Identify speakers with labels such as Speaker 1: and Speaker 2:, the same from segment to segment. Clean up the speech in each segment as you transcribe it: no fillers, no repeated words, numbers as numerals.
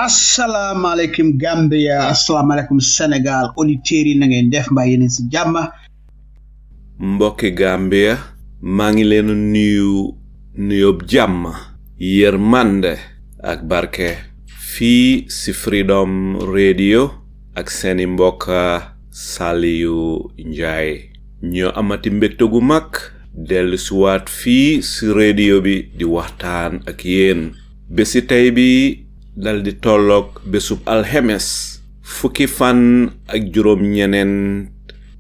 Speaker 1: Assalamualaikum Gambia, assalamualaikum Senegal, auditeurs yi na ngeen def mbaa yéen ci jàmm.
Speaker 2: Mbokki Gambia, maa ngi leen nuyoob jàmm, yërmande ak barke fii ci Freedom Radio ak seeni mbokk Saliou Njie. ñoo amati mbégte gu mag dellu siwaat fii ci radio bi di waxtaan ak yéen. Bési tey bi dal di tolloog bésub alxemes fukki fan ak juróom ñeneen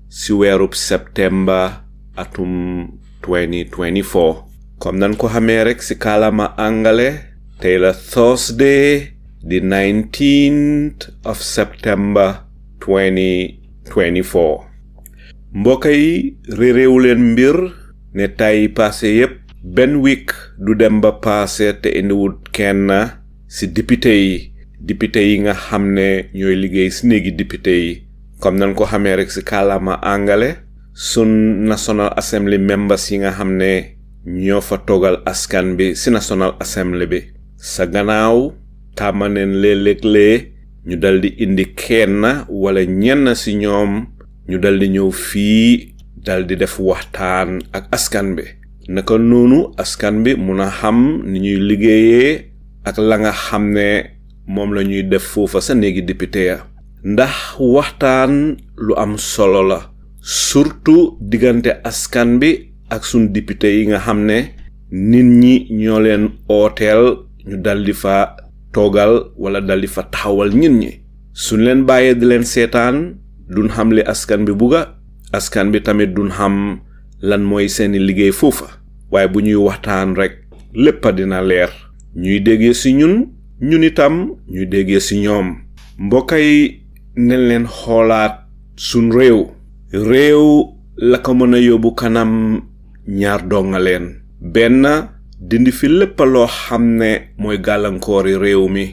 Speaker 2: ci weerub septembre atum 2024 comme nan ko xamee rek ci kaalama angale tey la Thursday the 19th of September 2024 mbokk yi réeréewu leen mbir ne tay passé yépp benn week du dem ba passé te indiwut kenn ci député yi nga xam ne ñooy liggéey ci néegi député yi comme nan ko xamee rek ci kàllaama angale sun National Assembly members yi nga xam ne ñoo fa togal askan bi ci National Assembly bi sa gannaaw tàmmaneen léeg-léeg ñu daldi indi kenn wala ñenn ci ñoom ñu daldi ñëw fii daldi def waxtaan ak askan bi naka noonu askan bi mun a xam ni ñuy liggéeyee ak la nga xam ne moom la ñuy def foofa sa néegi député ya ndax waxtaan lu am solo la surtout diggante askan bi ak sun député yi nga xam ne nit ñi ñoo leen ooteel ñu daldi fa toogal wala daldi fa taxawal nit ñi suñ leen bàyyee di leen seetaan duñ xam li askan bi buga askan bi tamit duñ xam lan mooy seeni liggéey foofa waaye bu ñuy waxtaan rek lépp dina leer ñuy déggee ci ñun itam ñuy déggee ci ñoom mbokk yi nañ leen xoolaat sun réew la ko mën a yóbbu kanam ñaar donga leen benn dindi fi lépp loo xam ne mooy gàllankoori réew mi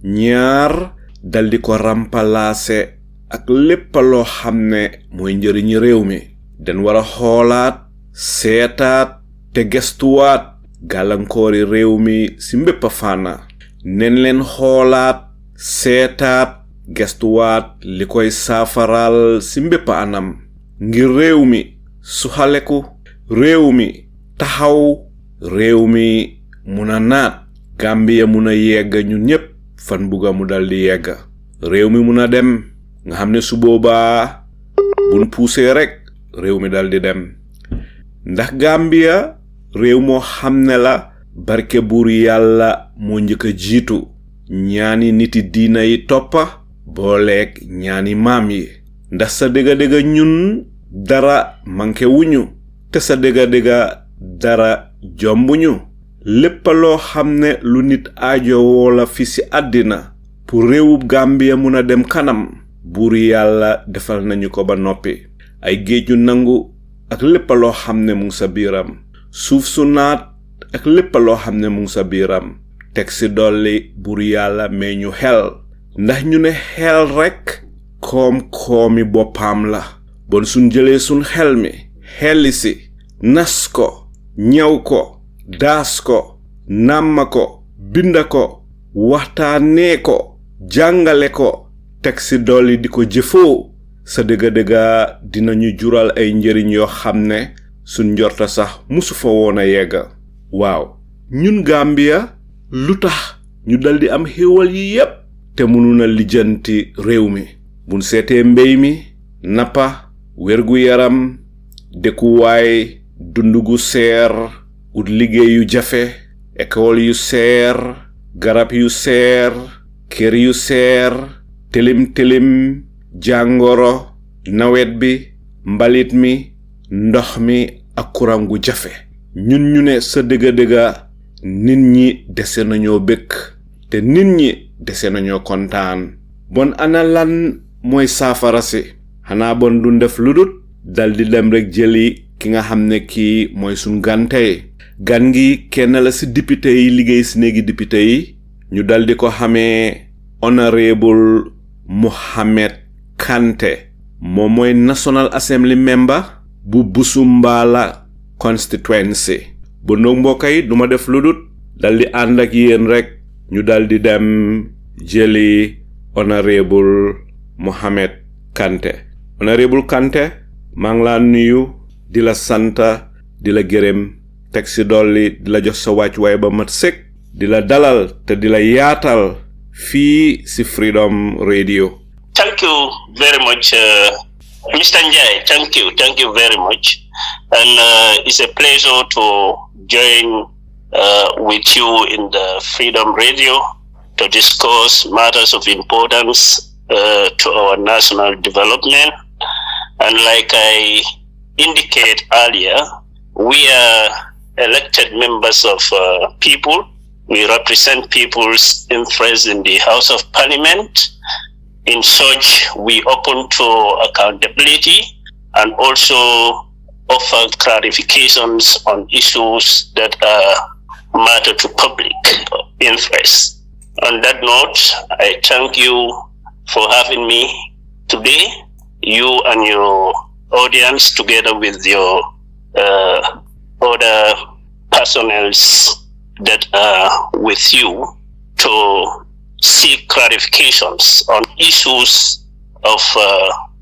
Speaker 2: ñaar daldi ko remplacer ak lépp loo xam ne mooy njëriñi réew mi den war a xoolaat seetaat te gestuwaat gàllankoori réew mi ci mbépp fànna nen leen xoolaat seetaat gestuwaat li koy saafaral ci mbépp anam ngir réew mi suxaleku réew mi taxaw réew mi mun a naat Gambia mun a yegg ñun ñépp fan bugga mu daldi yegg réew mi mun a dem nga xam ne su boobaa buñ puusee rek réew mi daldi dem ndax Gambia réew moo xam ne la barke buur yàlla moo njëkk a jiitu ñaani niti diina yi toppa booleeg ñaani maam yi ndax sa dëgga ñun dara manke wuñu te sa dëgga dara jombuñu lépp loo xam ne lu nit aajowoo la fi ci àddina pour réewub Gambia mun a dem kanam buur yàlla defal nañu ko ba noppi ay géej yu nangu ak lépp loo xam ne mu ngi sa biiram suuf su naat ak lépp loo xam ne mu ngi sa biiram teg ci dolli buur yàlla mais ñu xel ndax ñu ne xel rekk koom-koomi boppam la bon suñ jëlee suñ xel mi xelli ci nas ko ñaw ko daas ko nàmma ko binda ko waxtaanee ko jàngale ko teg ci dolli di ko jëfoo sa dëgga dinañu jural ay njëriñ yoo xam ne suñ njorta sax musu fa woon a yegga waaw ñun Gambia lu tax ñu daldi am xéewal yi yépp te mënu na lijjanti réew mi buñ seetee mbéy mi nappa wergu yaram dëkkuwaay dundugu seer ut liggéey yu jafe école yu seer garab yu seer kër yu seer tilim jàngoro nawet bi mbalit mi ndox mi ak courant gu jafe ñun ñu ne sa dëgga nit ñi dese nañoo bëgg te nit ñi dese nañoo kontaan bon ana lan mooy saafara si xanaa bon du def ludut dal di dem rek jëli ki nga xam ne kii mooy suñ gan tey gan gi kenn la si député yi liggéey si néegi député yi ñu dal di ko xamee honorable Muhamed Kanteh moom mooy National Assembly member bu Busumbala Constituency bu nag mbokk yi duma def ludut dal di ànd ak yéen rek ñu dal di dem jëli honorable Muhamed Kanteh honorable Kanteh maa ngi laa nuyu di la santa di la gërëm teg si dolli di la jox sa wàccuwaay ba mat sëkk di la dalal te di la yaatal fii si Freedom Radio.
Speaker 3: Thank you very much, Mr. Njai. Thank you very much, and it's a pleasure to join with you in the Freedom Radio to discuss matters of importance to our national development. And like I indicated earlier, we are elected members of people. We represent people's interests in the House of Parliament. In such, we open to accountability and also offer clarifications on issues that matter to public interest. On that note, I thank you for having me today, you and your audience, together with your other personnels that are with you, to seek clarifications on issues of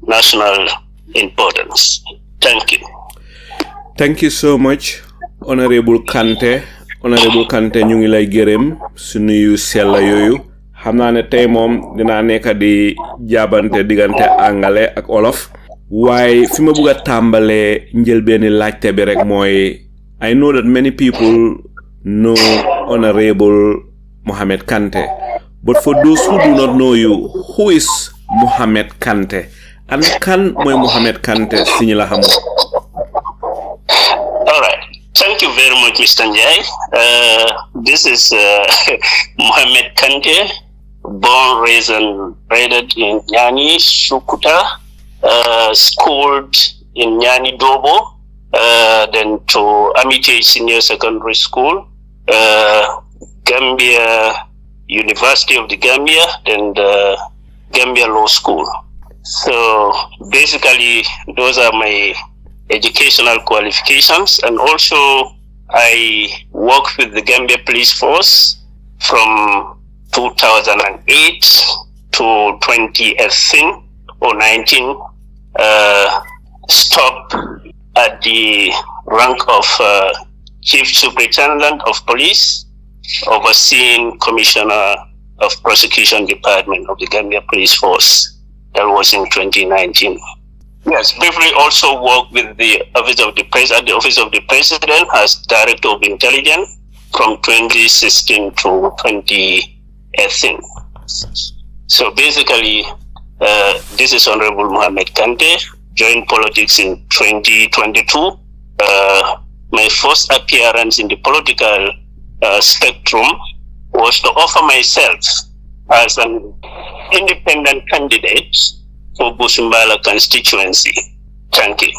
Speaker 3: national importance. Thank you.
Speaker 2: Thank you so much, Honorable Kanteh. Honorable Kanteh, ñu ngi lay gërëm su nuyu sella yooyu. Xam naa ne tey moom dinaa nekk di jaabante diggante angale ak olof. Waaye fi ma bëgg a tàmbalee njëlbeeni laajte bi rek mooy, I know that many people know Honorable Muhamed Kanteh, but for those who do not know you, who is Muhamed Kanteh? And kan mooy Muhamed Kanteh si ñu la xamul?
Speaker 3: All right. Thank you very much, Mr. Njai. This is Muhamed Kanteh, born, raised, and bred in Nyani, Sukuta, schooled in Nyani Dobo, then to Amite Senior Secondary School, Gambia University of the Gambia, and Gambia Law School. So basically, those are my educational qualifications, and also I worked with the Gambia Police Force from 2008 to 2018 or 19. Stopped at the rank of Chief Superintendent of Police, overseeing Commissioner of Prosecution Department of the Gambia Police Force. That was in 2019. Yes, briefly also worked with the Office of the President, at the Office of the President as Director of Intelligence from 2016 to 2018. So basically, this is Honorable Muhamed Kanteh. Joined politics in 2022. My first appearance in the political spectrum was to offer myself as an independent candidate for Busumbala Constituency. Thank you.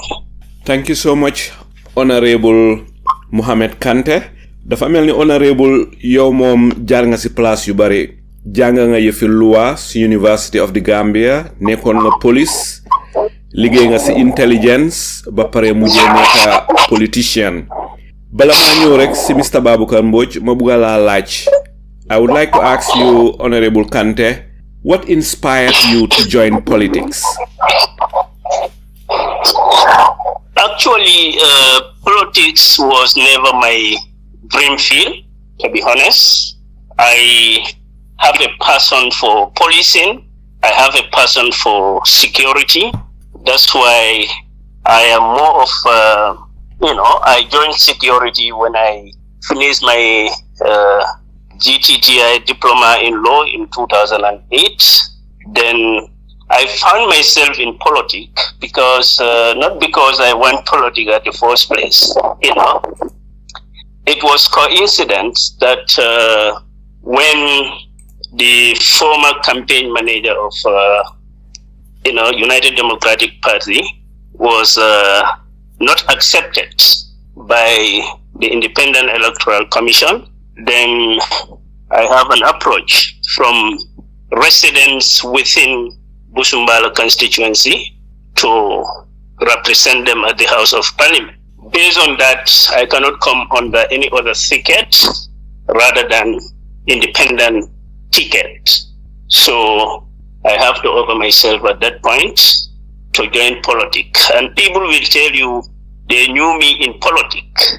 Speaker 2: Thank you so much, Honorable Muhamed Kanteh. Dafa mel ni Honorable yow moom jaar nga si place yu bari. Jàng nga yëfi loi si University of the Gambia, nekkoon nga police, liggéey nga si intelligence, ba pare mujjee nekk politician. Bala maa ñëw rek si Mr. Baboucarr Mbodj ma bëgg laa laaj. I would like to ask you, Honorable Kanteh, what inspired you to join politics?
Speaker 3: Actually, politics was never my dream field, to be honest. I have a passion for policing. I have a passion for security. That's why I am more of, I joined security when I finished my GTGI diploma in law in 2008. Then I found myself in politics because, not because I went politics at the first place, It was coincidence that when the former campaign manager of United Democratic Party was not accepted by the Independent Electoral Commission, then I have an approach from residents within Busumbala constituency to represent them at the House of Parliament. Based on that, I cannot come under any other ticket rather than independent ticket. So I have to offer myself at that point to join politics. And people will tell you they knew me in politics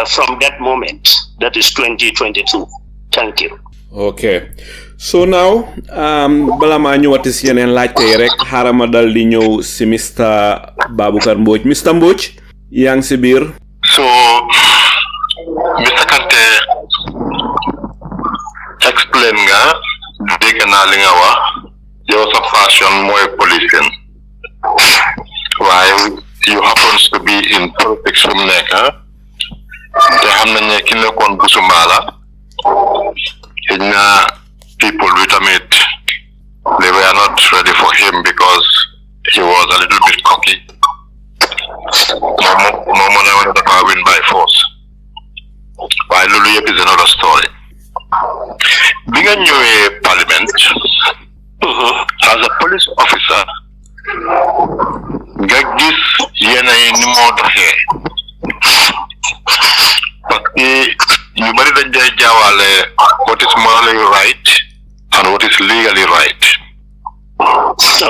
Speaker 3: from that moment. That is 2022. Thank you.
Speaker 2: Okay. So now, bala ma ñëwati si yeneen laajte rek xaaral ma dal di ñëw si Mr. Baboucarr Mbodj. Mr. Mbodj, yaa ngi si biir.
Speaker 4: So, Mr. Kanteh, explain nga, dégg naa li nga wax, yow sa passion mooy policing. While you happens to be in politics from nekk, te xam nañ ne ki nekkoon Busumbala, xëy na people with it, they were not ready for him because he was a little bit cocky. No one wanted to win by force. While Lulu is another story. Being a new parliament, as a police officer, get this anymore here. But you married the Jawale, what is morally right and what is legally right.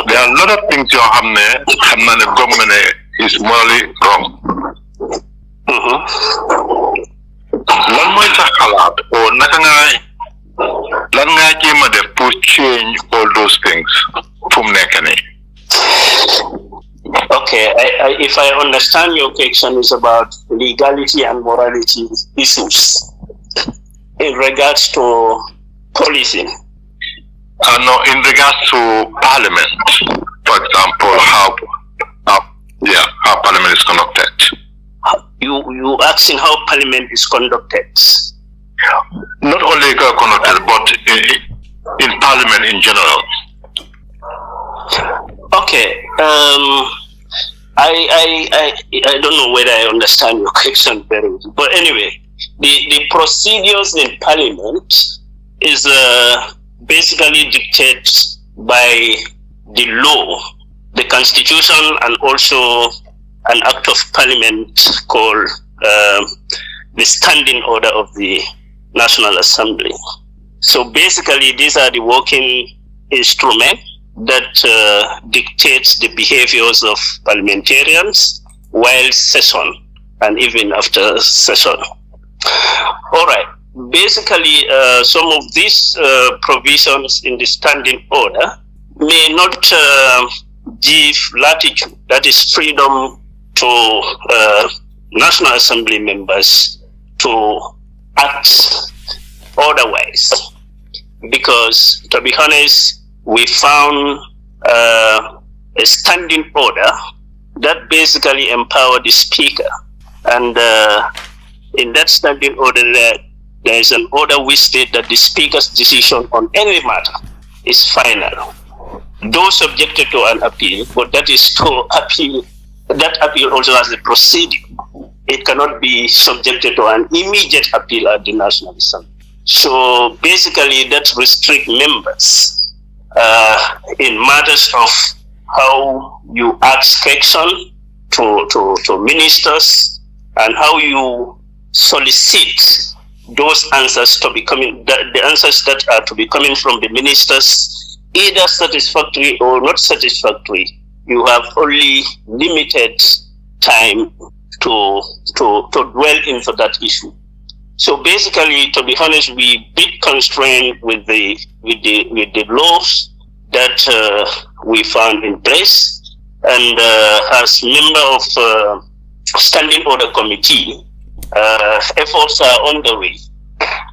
Speaker 4: There are a lot of things you have the government is morally wrong. Lan moy sa xalaat o naka lan nga jéema def pour change all those things from nekk ni.
Speaker 3: Okay, if I understand your question is about legality and morality issues in regards to policing.
Speaker 4: No, in regards to Parliament, for example, how Parliament is conducted.
Speaker 3: You asking how Parliament is conducted?
Speaker 4: Not only conducted, but in Parliament in general.
Speaker 3: Okay. I don't know whether I understand your question very well, but anyway, the procedures in Parliament is basically dictated by the law, the Constitution, and also an act of Parliament called the Standing Order of the National Assembly. So basically, these are the working instruments that dictates the behaviors of parliamentarians while session and even after session. All right. Basically, some of these provisions in the standing order may not give latitude, that is freedom, to National Assembly members to act otherwise. Because, to be honest, we found a standing order that basically empowered the speaker. And in that standing order, there is an order which states that the speaker's decision on any matter is final, though subjected to an appeal, but that is to appeal. That appeal also has a procedure. It cannot be subjected to an immediate appeal at the National Assembly. So basically, that restricts members in matters of how you ask questions to ministers and how you solicit those answers to be coming, the answers that are to be coming from the ministers, either satisfactory or not satisfactory. You have only limited time to dwell into that issue. So basically, to be honest, we bit constrained with the laws that we found in place, and as member of Standing Order Committee, efforts are on the way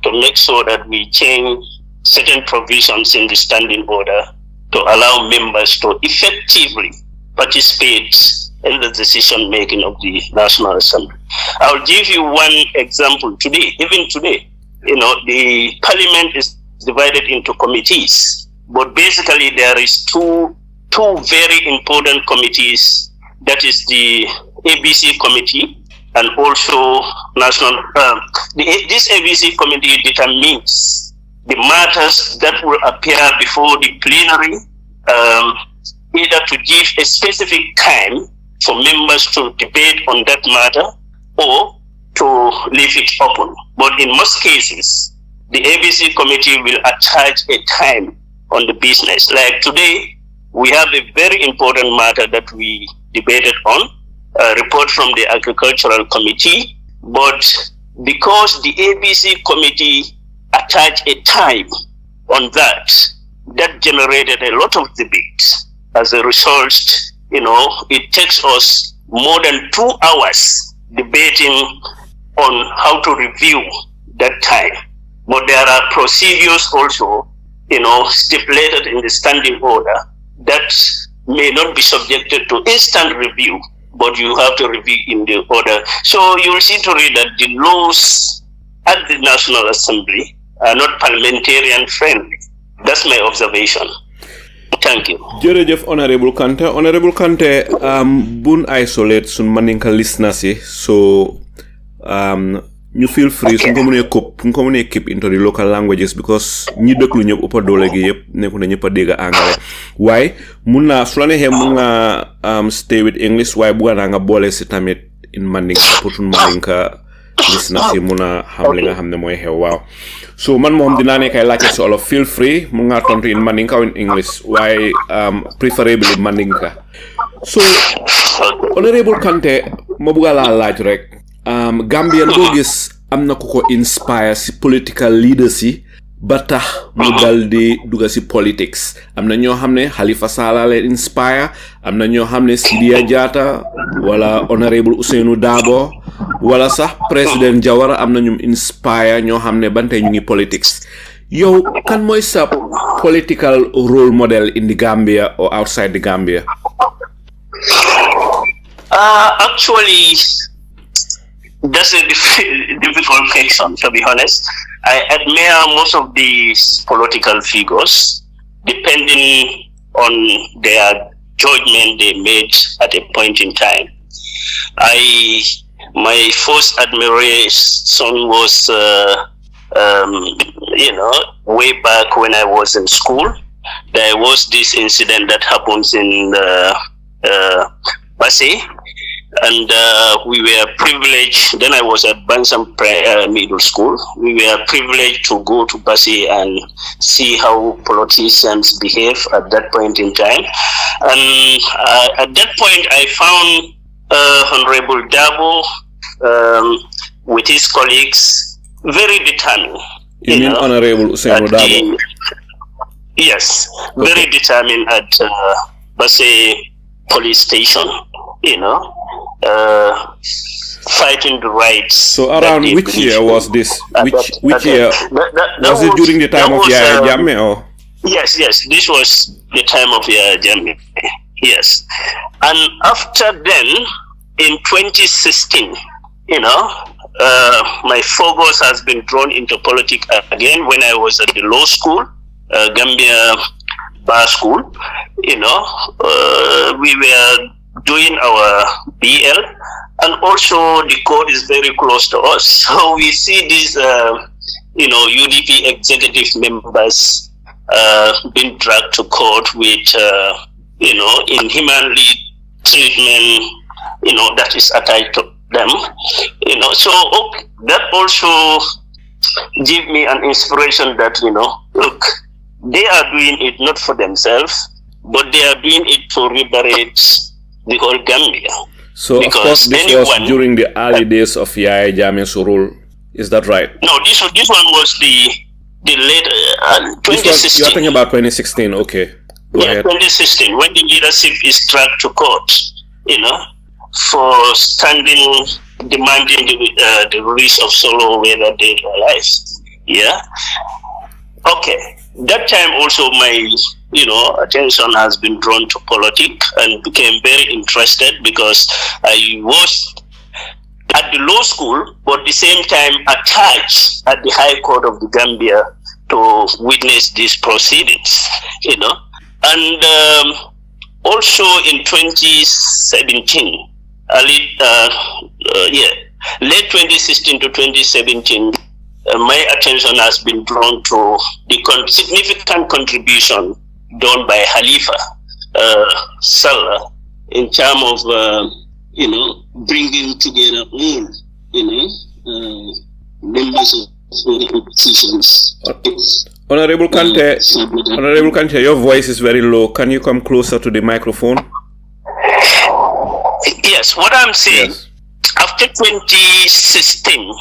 Speaker 3: to make sure that we change certain provisions in the Standing Order to allow members to effectively participate in the decision making of the National Assembly. I'll give you one example today. Even today, the Parliament is divided into committees. But basically, there is two very important committees. That is the ABC committee and also national. This ABC committee determines the matters that will appear before the plenary, either to give a specific time for members to debate on that matter or to leave it open. But in most cases, the ABC committee will attach a time on the business. Like today, we have a very important matter that we debated on, a report from the Agricultural Committee, but because the ABC committee attached a time on that generated a lot of debate. As a result, it takes us more than 2 hours debating on how to review that time. But there are procedures also, stipulated in the standing order that may not be subjected to instant review, but you have to review in the order. So you will see to read that the laws at the National Assembly are not parliamentarian friendly. That's my observation. Thank you.
Speaker 2: Jërëjëf Honorable Kanteh. Honorable Kanteh, bun isolate sun maninka listeners so you feel free sun ko mëne keep into the local languages because ñi dëkklu ñëpp uppa doole gi yëpp nekku na ñëpp a dégg anglais. Waaye mun naa su la neexee mun nga stay with English waaye bugga naa nga boole si tamit in Mandinka pour sun maninka listeners yi mun a xam li nga xam ne mooy xew. Waaw. So man moom dinaa ne kay laajte si olof, feel free mu nga tontu in Mandinka or in English waaye preferably Mandinka. So Honorable Kanteh ma bugga laa laaj rek Gambian doo gis am na ku ko inspire si political leaders yi ba tax mu dal di dugga si politics. Am na ñoo xam ne Halifa Sallah leen inspire, am na ñoo xam ne Sidia Jatta wala Honorable Ousainou Darboe wala sax President Jawara am na ñu inspire ñoo xam ne bante ñu ngi politics. Yow kan mooy sa political role model in the Gambia or outside the Gambia?
Speaker 3: Actually, that's a difficult question, to be honest. I admire most of these political figures, depending on their judgment they made at a point in time. My first admiration was, way back when I was in school. There was this incident that happens in Basse, and we were privileged. Then I was at Bansam Middle School. We were privileged to go to Basse and see how politicians behave at that point in time. And at that point, I found Honorable Darboe with his colleagues very determined.
Speaker 2: You mean Honorable Ousainou Darboe?
Speaker 3: Yes, okay. Very determined at Basse police station, fighting the rights.
Speaker 2: So around which year was this? Which year? Was it during the time of Yaya Jammeh or?
Speaker 3: Yes, this was the time of Yaya Jammeh. Yes. And after then, in 2016, my focus has been drawn into politics again when I was at the law school, Gambia Bar School. We were doing our BL, and also the court is very close to us. So we see these, UDP executive members being dragged to court with, inhumanly treatment, that is attached to them. So that also give me an inspiration that, look, they are doing it not for themselves, but they are doing it to liberate the whole Gambia.
Speaker 2: So, because of course, this was during the early days of Yaya Jammeh's rule. Is that right?
Speaker 3: No, this one was the late 2016.
Speaker 2: You're talking about 2016, okay. Go ahead. 2016,
Speaker 3: when the leadership is dragged to court, for demanding the release of Solo, whether dead or alive. Yeah. Okay. That time also my, attention has been drawn to politics and became very interested because I was at the law school, but at the same time attached at the High Court of the Gambia to witness these proceedings, And also in 2017, late 2016 to 2017, my attention has been drawn to the significant contribution done by Khalifa Sallah in terms of, bringing together all, members of the oppositions.
Speaker 2: Honorable Kanteh, your voice is very low. Can you come closer to the microphone?
Speaker 3: Yes, what I'm saying, after 2016,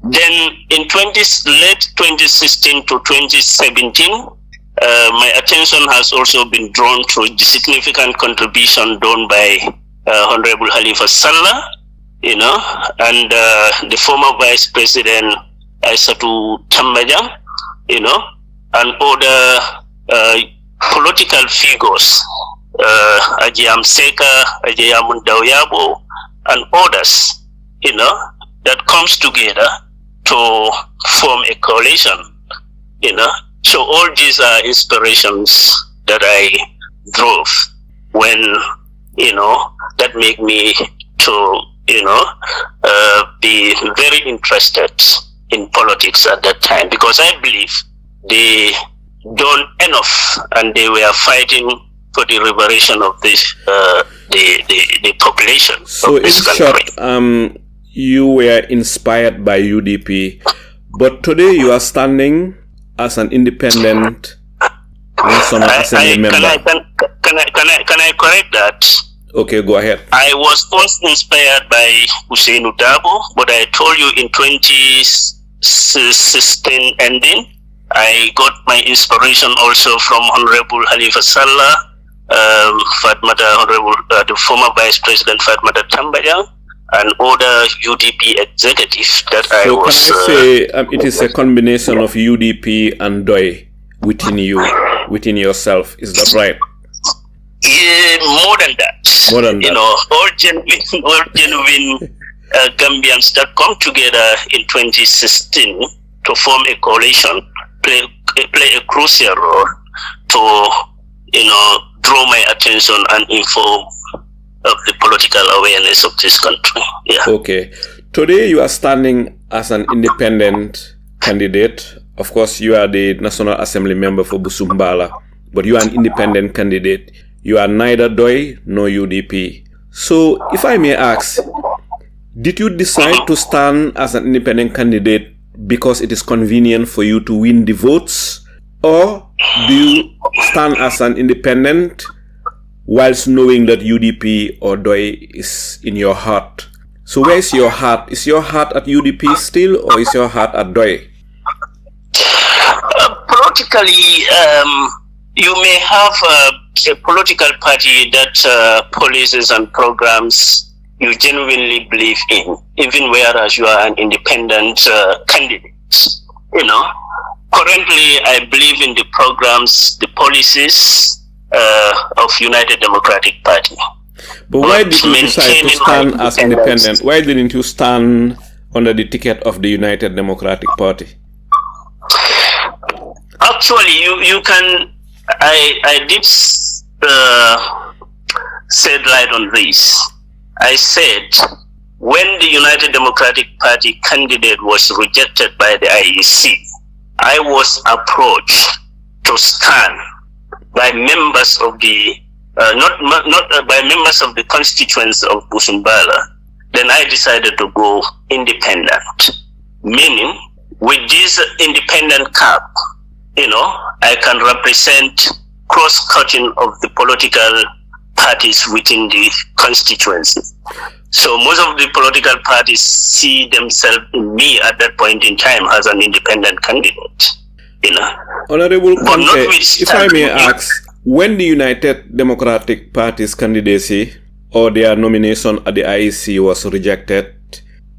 Speaker 3: then in late 2016 to 2017, my attention has also been drawn to the significant contribution done by Honorable Khalifa Sallah, and the former Vice President Aissatou Tambajang, and other political figures, Ajayam Seka, Ajayam Dawyabo, and others, that comes together to form a coalition, So all these are inspirations that I drove when, that make me to, be very interested in politics at that time, because I believe they done enough and they were fighting for the liberation of this, the population.
Speaker 2: So in short, you were inspired by UDP, but today you are standing as an independent National Assembly member.
Speaker 3: Can I correct that?
Speaker 2: Okay, go ahead.
Speaker 3: I was first inspired by Hussein Dabo, but I told you in 2016 ending, I got my inspiration also from Honorable Khalifa Sallah, the former Vice President Fatmata Tambajang, and other UDP executives that I was...
Speaker 2: So can I say it is a combination of UDP and DOI within you, within yourself, is that right?
Speaker 3: Yeah, more than that. All genuine Gambians that come together in 2016 to form a coalition play a crucial role to, draw my attention and inform of the political awareness of this country. Yeah.
Speaker 2: Okay. Today you are standing as an independent candidate. Of course, you are the National Assembly member for Busumbala, but you are an independent candidate. You are neither DOI nor UDP. So, if I may ask, did you decide to stand as an independent candidate because it is convenient for you to win the votes? Or do you stand as an independent whilst knowing that UDP or DOI is in your heart? So where is your heart? Is your heart at UDP still, or is your heart at DOI?
Speaker 3: Politically, you may have a political party that policies and programs you genuinely believe in, even whereas you are an independent candidate. Currently, I believe in the programs, the policies of United Democratic Party.
Speaker 2: But why did you decide to stand as independent? Why didn't you stand under the ticket of the United Democratic Party?
Speaker 3: Actually, you can. I did shed light on this. I said when the United Democratic Party candidate was rejected by the IEC, I was approached to stand by members of the not by members of the constituency of Busumbala. Then I decided to go independent, meaning with this independent cap, I can represent cross-cutting of the political parties within the constituency. So most of the political parties see themselves in me at that point in time as an independent candidate.
Speaker 2: Honorable Kanteh, if I may ask, when the United Democratic Party's candidacy or their nomination at the IEC was rejected,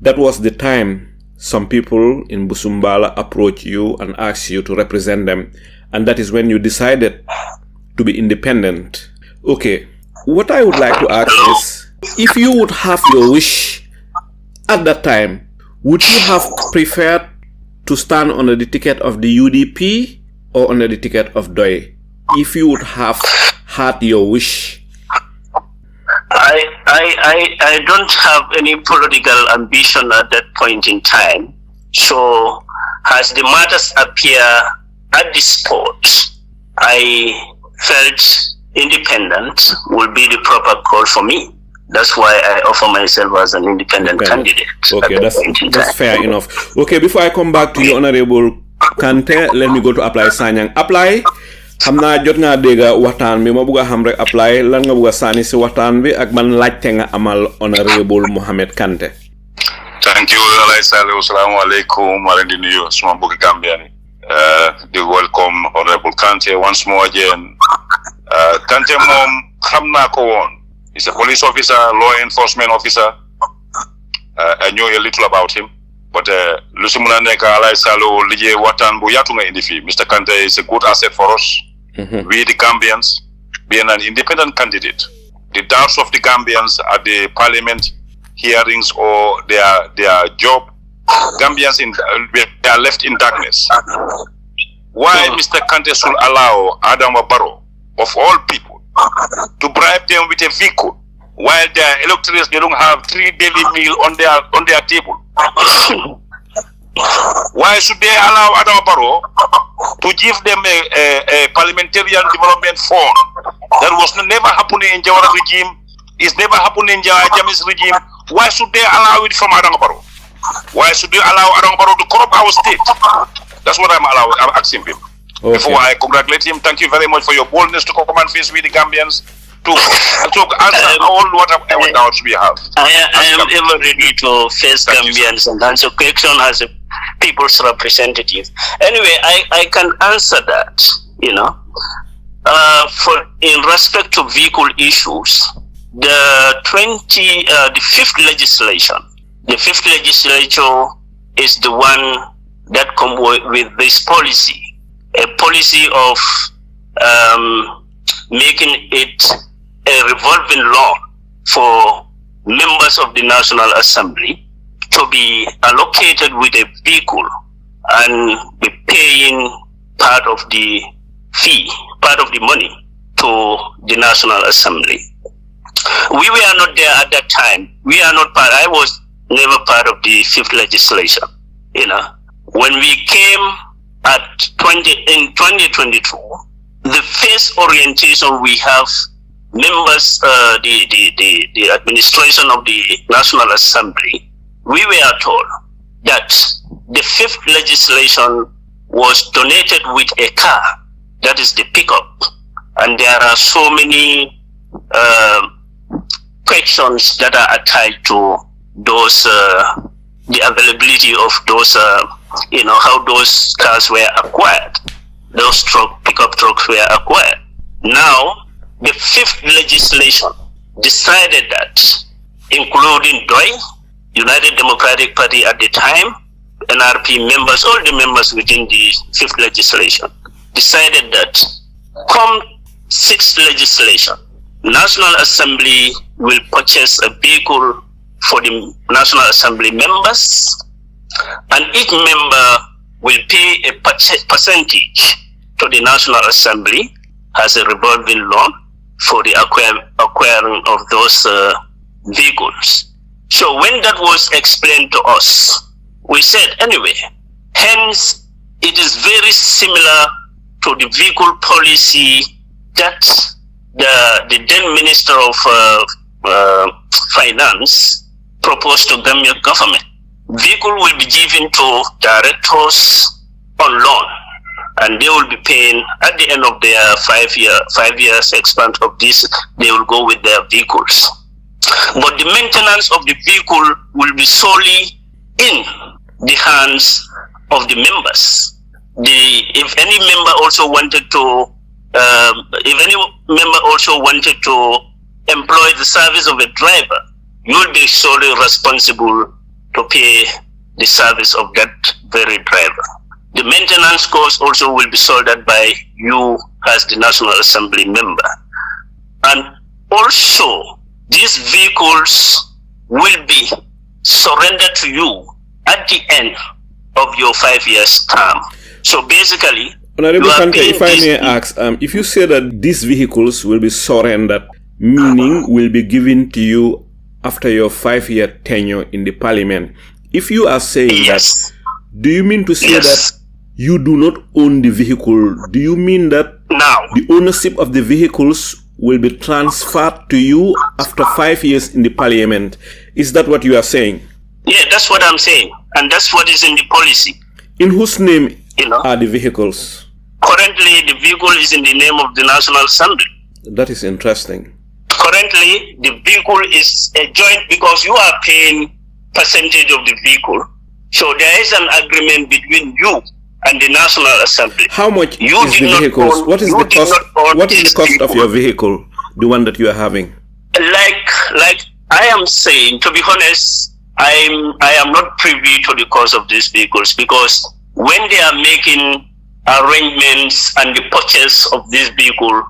Speaker 2: that was the time some people in Busumbala approached you and asked you to represent them, and that is when you decided to be independent. Okay, what I would like to ask is, if you would have your wish at that time, would you have preferred to stand under the ticket of the UDP or under the ticket of DOI? If you would have had your wish.
Speaker 3: I don't have any political ambition at that point in time. So as the matters appear at the spot, I felt independent would be the proper call for me. That's why I offer myself as an independent candidate.
Speaker 2: Okay, that's fair enough. Okay, before I come back to you, Honorable Kanteh, let me go to Apply Sanyang. Apply, xam naa jot nga dégg waxtaan bi ma bëgg a xam rek Apply lan nga bëgg a sànni si waxtaan bi ak ban laajte nga amal Honorable Muhamed Kanteh.
Speaker 4: Thank you, Alai Saleh. Assalamu alaikum. Malandi nuyu suma mbokki Gambian. Welcome Honorable Kanteh once more again. Kanteh moom xam naa ko woon. He's a police officer, law enforcement officer. I know a little about him. But Lusimuna Neka Alai Saleh liggéey waxtaan bu yaatu nga indi fii. Mr. Kanteh is a good asset for us. We the Gambians, being an independent candidate, the doubts of the Gambians at the parliament hearings or their job, Gambians they are left in darkness. Why Mr. Kanteh should allow Adama Barrow, of all people, to bribe them with a vehicle while their electors they don't have 3 daily meal on their table? Why should they allow Adama Barrow to give them a parliamentary development fund that was never happening in Jawara regime, is never happening in Jammeh's regime? Why should they allow it from Adama Barrow? Why should they allow Adama Barrow to corrupt our state? That's what I'm asking him. Okay. Before I congratulate him, thank you very much for your boldness to come and face with the Gambians to answer all whatever doubts we have.
Speaker 3: I am ever ready to face Gambians and answer questions as a people's representative. Anyway, I can answer that, you know. In respect to vehicle issues, the fifth legislation is the one that comes with this policy, a policy of making it a revolving law for members of the National Assembly to be allocated with a vehicle and be paying part of the fee, part of the money to the National Assembly. We were not there at that time. We are not part. I was never part of the fifth legislation. You know, when we came in 2022, the first orientation we have members, the administration of the National Assembly, we were told that the fifth legislation was donated with a car, that is the pickup, and there are so many questions that are attached to those, the availability of those, how those cars were acquired, those pickup trucks were acquired. Now, the fifth legislation decided that, including DOI, United Democratic Party at the time, NRP members, all the members within the fifth legislation, decided that come sixth legislation, National Assembly will purchase a vehicle for the National Assembly members, and each member will pay a percentage to the National Assembly as a revolving loan for the acquiring of those vehicles. So when that was explained to us, we said, anyway, hence it is very similar to the vehicle policy that the then Minister of Finance proposed to Gambia government. Vehicle will be given to directors on loan, and they will be paying at the end of their 5 years expanse of this, they will go with their vehicles. But the maintenance of the vehicle will be solely in the hands of the members. If any member also wanted to employ the service of a driver, you will be solely responsible to pay the service of that very driver. The maintenance cost also will be sorted by you as the National Assembly member. And also, these vehicles will be surrendered to you at the end of your 5 years term. So basically,
Speaker 2: Honorable Kanteh, if I may ask, if you say that these vehicles will be surrendered, meaning will be given to you after your 5-year tenure in the parliament, if you are saying that, do you mean to say that you do not own the vehicle? Do you mean that the ownership of the vehicles will be transferred to you after 5 years in the parliament? Is that what you are saying?
Speaker 3: Yeah, that's what I'm saying. And that's what is in the policy.
Speaker 2: In whose name are the vehicles?
Speaker 3: Currently, the vehicle is in the name of the National Assembly.
Speaker 2: That is interesting.
Speaker 3: Currently, the vehicle is a joint because you are paying percentage of the vehicle. So there is an agreement between you and the National Assembly.
Speaker 2: How much is the vehicles? What is the cost? What is the cost of your vehicle, the one that you are having?
Speaker 3: Like I am saying, to be honest, I am not privy to the cost of these vehicles, because when they are making arrangements and the purchase of this vehicle,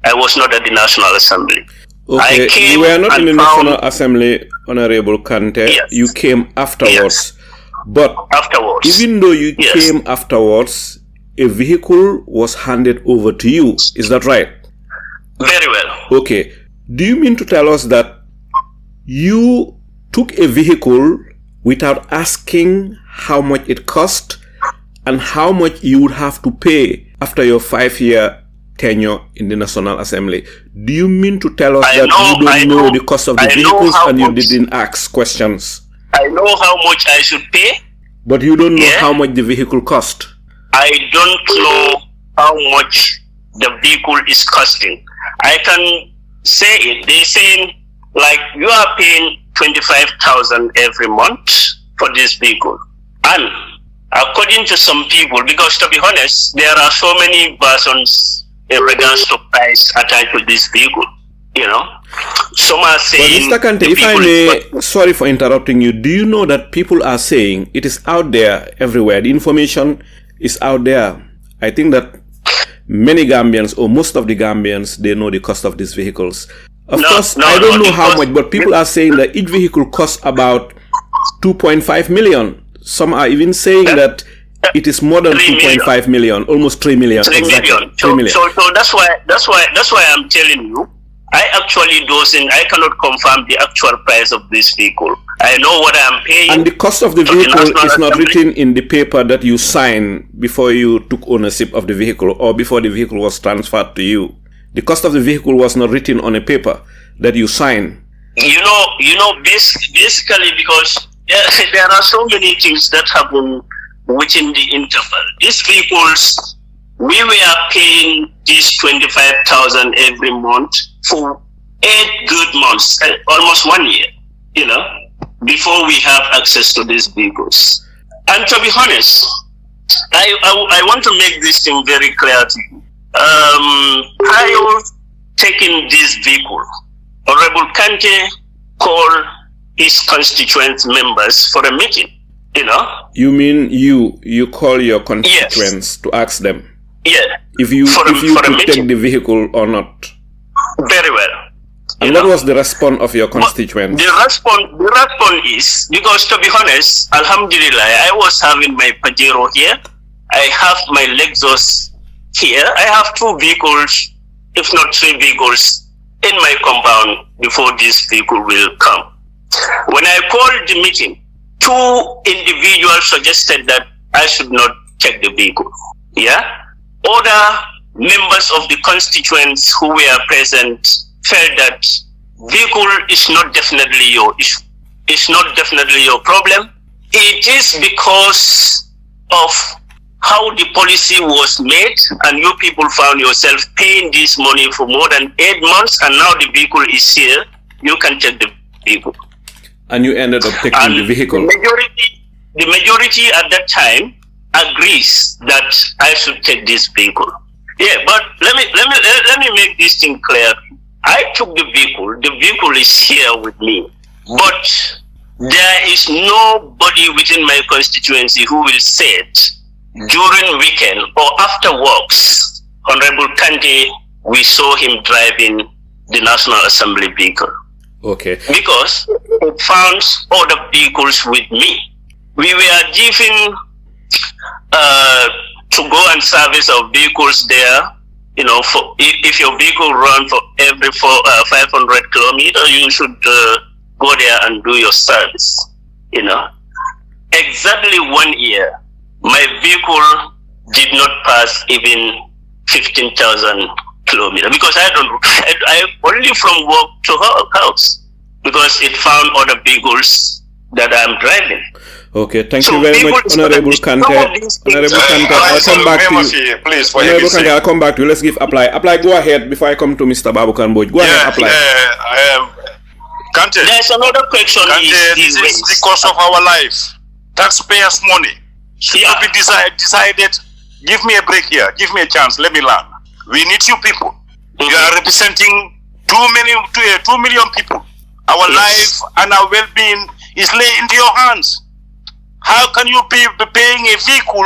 Speaker 3: I was not at the National Assembly.
Speaker 2: Okay, you were not in the National Assembly, Honorable Kanteh. Yes. You came afterwards.
Speaker 3: Yes.
Speaker 2: But even though you came afterwards, a vehicle was handed over to you. Is that right?
Speaker 3: Very well.
Speaker 2: Okay. Do you mean to tell us that you took a vehicle without asking how much it cost and how much you would have to pay after your 5-year tenure in the National Assembly? Do you mean to tell us that you don't know the cost of the vehicles and you didn't ask questions?
Speaker 3: I know how much I should pay.
Speaker 2: But you don't know how much the vehicle cost?
Speaker 3: I don't know how much the vehicle is costing. I can say it. They're saying, like, you are paying 25,000 every month for this vehicle. And according to some people, because to be honest, there are so many versions in regards to price attached to this vehicle, you know. Some are saying...
Speaker 2: But Mr. Kanteh, if I may, sorry for interrupting you, do you know that people are saying it is out there everywhere? The information is out there. I think that many Gambians, or most of the Gambians, they know the cost of these vehicles. Of course, I don't know how much, but people are saying that each vehicle costs about 2.5 million. Some are even saying that it is more than 2.5 million, almost 3 million.
Speaker 3: 3
Speaker 2: exactly.
Speaker 3: million.
Speaker 2: 3 million.
Speaker 3: So that's why I'm telling you, I actually I cannot confirm the actual price of this vehicle. I know what I'm paying.
Speaker 2: And the cost of the vehicle is not written in the paper that you signed before you took ownership of the vehicle or before the vehicle was transferred to you. The cost of the vehicle was not written on a paper that you signed.
Speaker 3: You know, basically because there are so many things that happen within the interval. These vehicles, we were paying this 25,000 every month for 8 good months, almost 1 year, you know, before we have access to these vehicles. And to be honest, I want to make this thing very clear to you. Prior taking this vehicle, Honorable Kanteh called his constituent members for a meeting, you know.
Speaker 2: You mean you call your constituents to ask them?
Speaker 3: Yeah.
Speaker 2: If you could take the vehicle or not?
Speaker 3: Very well.
Speaker 2: And what was the response of your constituents?
Speaker 3: The response is, because to be honest, Alhamdulillah, I was having my Pajero here. I have my Lexus here. I have 2 vehicles, if not 3 vehicles, in my compound before this vehicle will come. When I called the meeting, 2 individuals suggested that I should not take the vehicle. Yeah? Other members of the constituents who were present felt that vehicle is not definitely your issue. It's not definitely your problem. It is because of how the policy was made, and you people found yourself paying this money for more than 8 months, and now the vehicle is here. You can take the vehicle.
Speaker 2: And you ended up taking the vehicle.
Speaker 3: The majority at that time agrees that I should take this vehicle. Yeah, but let me make this thing clear. I took the vehicle. The vehicle is here with me, but there is nobody within my constituency who will say it during weekend or after works. Honorable Kanteh, we saw him driving the National Assembly vehicle.
Speaker 2: Okay.
Speaker 3: Because it found other vehicles with me. We were given to go and service our vehicles there. You know, for if your vehicle run for every 500 kilometers, you should go there and do your service. You know, exactly 1 year, my vehicle did not pass even 15,000 kilometers because I only from work to her house because it found other vehicles that I'm driving.
Speaker 2: Okay, thank you very much, Honorable Kanteh. Honorable Kanteh, I'll come back to you.
Speaker 4: Please,
Speaker 2: Honorable Kanteh, I'll come back to you. Let's give apply. Apply, go ahead before I come to Mr. Babukan Boj. Go ahead, apply.
Speaker 4: Kanteh,
Speaker 3: there's another question.
Speaker 4: Kanteh, this is the cost of our life. Taxpayers' money should not be decided. Give me a break here. Give me a chance. Let me learn. We need you people. You are representing 2 million people. Our life and our well-being is laid into your hands. How can you be paying a vehicle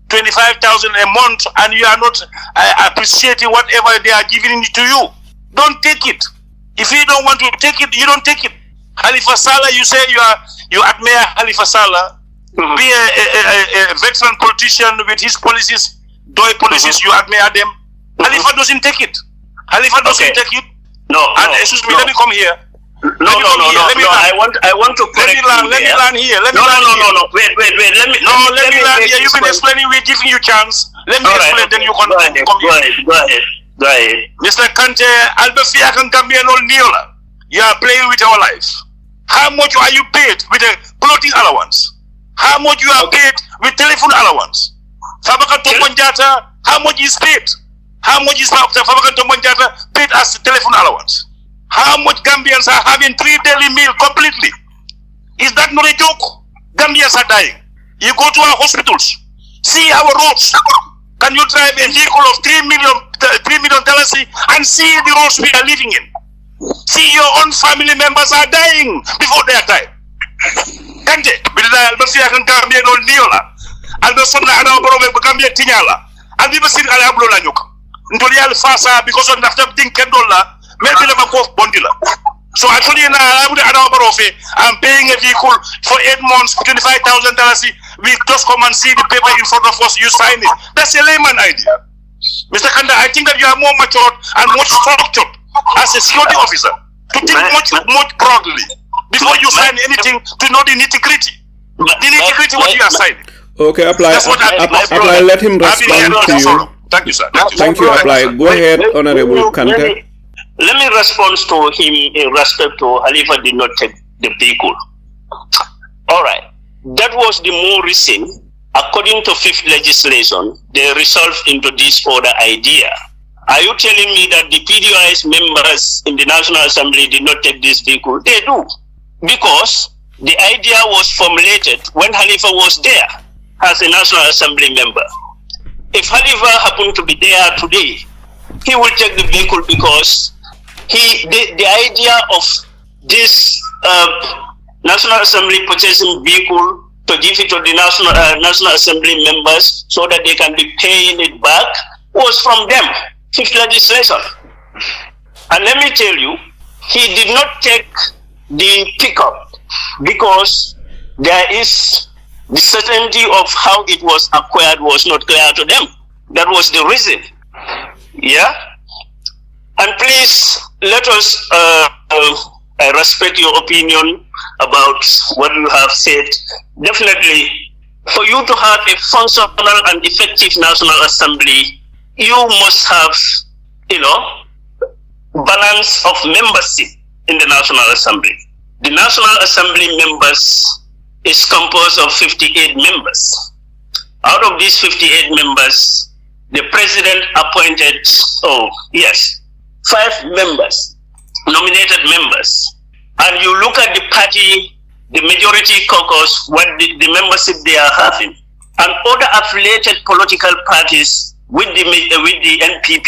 Speaker 4: 25,000 a month and you are not appreciating whatever they are giving to you? Don't take it. If you don't want to take it, you don't take it. Halifa Sallah, you say you admire Halifa Sallah, be a veteran politician with his policies, Doi policies, you admire them. Halifa doesn't take it. Halifa doesn't take it.
Speaker 3: No.
Speaker 4: Excuse me, let me come here.
Speaker 3: No. I want to correct
Speaker 4: Let me learn here. Wait. Let me learn here. You've been explaining. We're giving you chance. Let me explain. Then you can come here.
Speaker 3: Go ahead.
Speaker 4: Mr. Kanteh, Albafia can Gambian or Niola. You are playing with our life. How much are you paid with a clothing allowance? How much you are paid with telephone allowance? Fabaka Tomonjata, how much is paid? How much is Fabaka Tomonjata paid as telephone allowance? How much Gambians are having 3 daily meal completely? Is that not a joke? Gambians are dying. You go to our hospitals, see our roads. Can you drive a vehicle of $3 million and see the roads we are living in? See your own family members are dying before their time. Kante, bidda albafia kan Gambia no niola. Alba sonna ana borobe Gambia tinyala. Albi basir ala ablo la nyoka. Ndoli al fasa because on after dinken dolla. Maybe never go bondila. So actually, I'm paying a vehicle for 8 months, $25,000. We just come and see the paper in front of us. You sign it. That's a layman idea, Mr. Kanteh. I think that you are more matured and more structured as a security officer to think much broadly before you sign anything to know the nitty-gritty. The nitty-gritty what you are signing.
Speaker 2: Okay, apply. Let him respond to you.
Speaker 4: Thank you, sir.
Speaker 2: Thank you. Apply. Go ahead, Honorable Kanteh.
Speaker 3: Let me respond to him in respect to Halifa did not take the vehicle. All right. That was the more recent. According to fifth legislation, they resolved into this other idea. Are you telling me that the PDI's members in the National Assembly did not take this vehicle? They do. Because the idea was formulated when Halifa was there as a National Assembly member. If Halifa happened to be there today, he will take the vehicle because the idea of this National Assembly purchasing vehicle to give it to the National Assembly members so that they can be paying it back was from them, fifth legislation. And let me tell you, he did not take the pickup because there is the certainty of how it was acquired was not clear to them. That was the reason. Yeah? And please, let us, I respect your opinion about what you have said. Definitely, for you to have a functional and effective National Assembly, you must have, balance of membership in the National Assembly. The National Assembly members is composed of 58 members. Out of these 58 members, the president appointed, 5 members, nominated members. And you look at the party, the majority caucus, what the membership they are having, and other affiliated political parties with the NPP,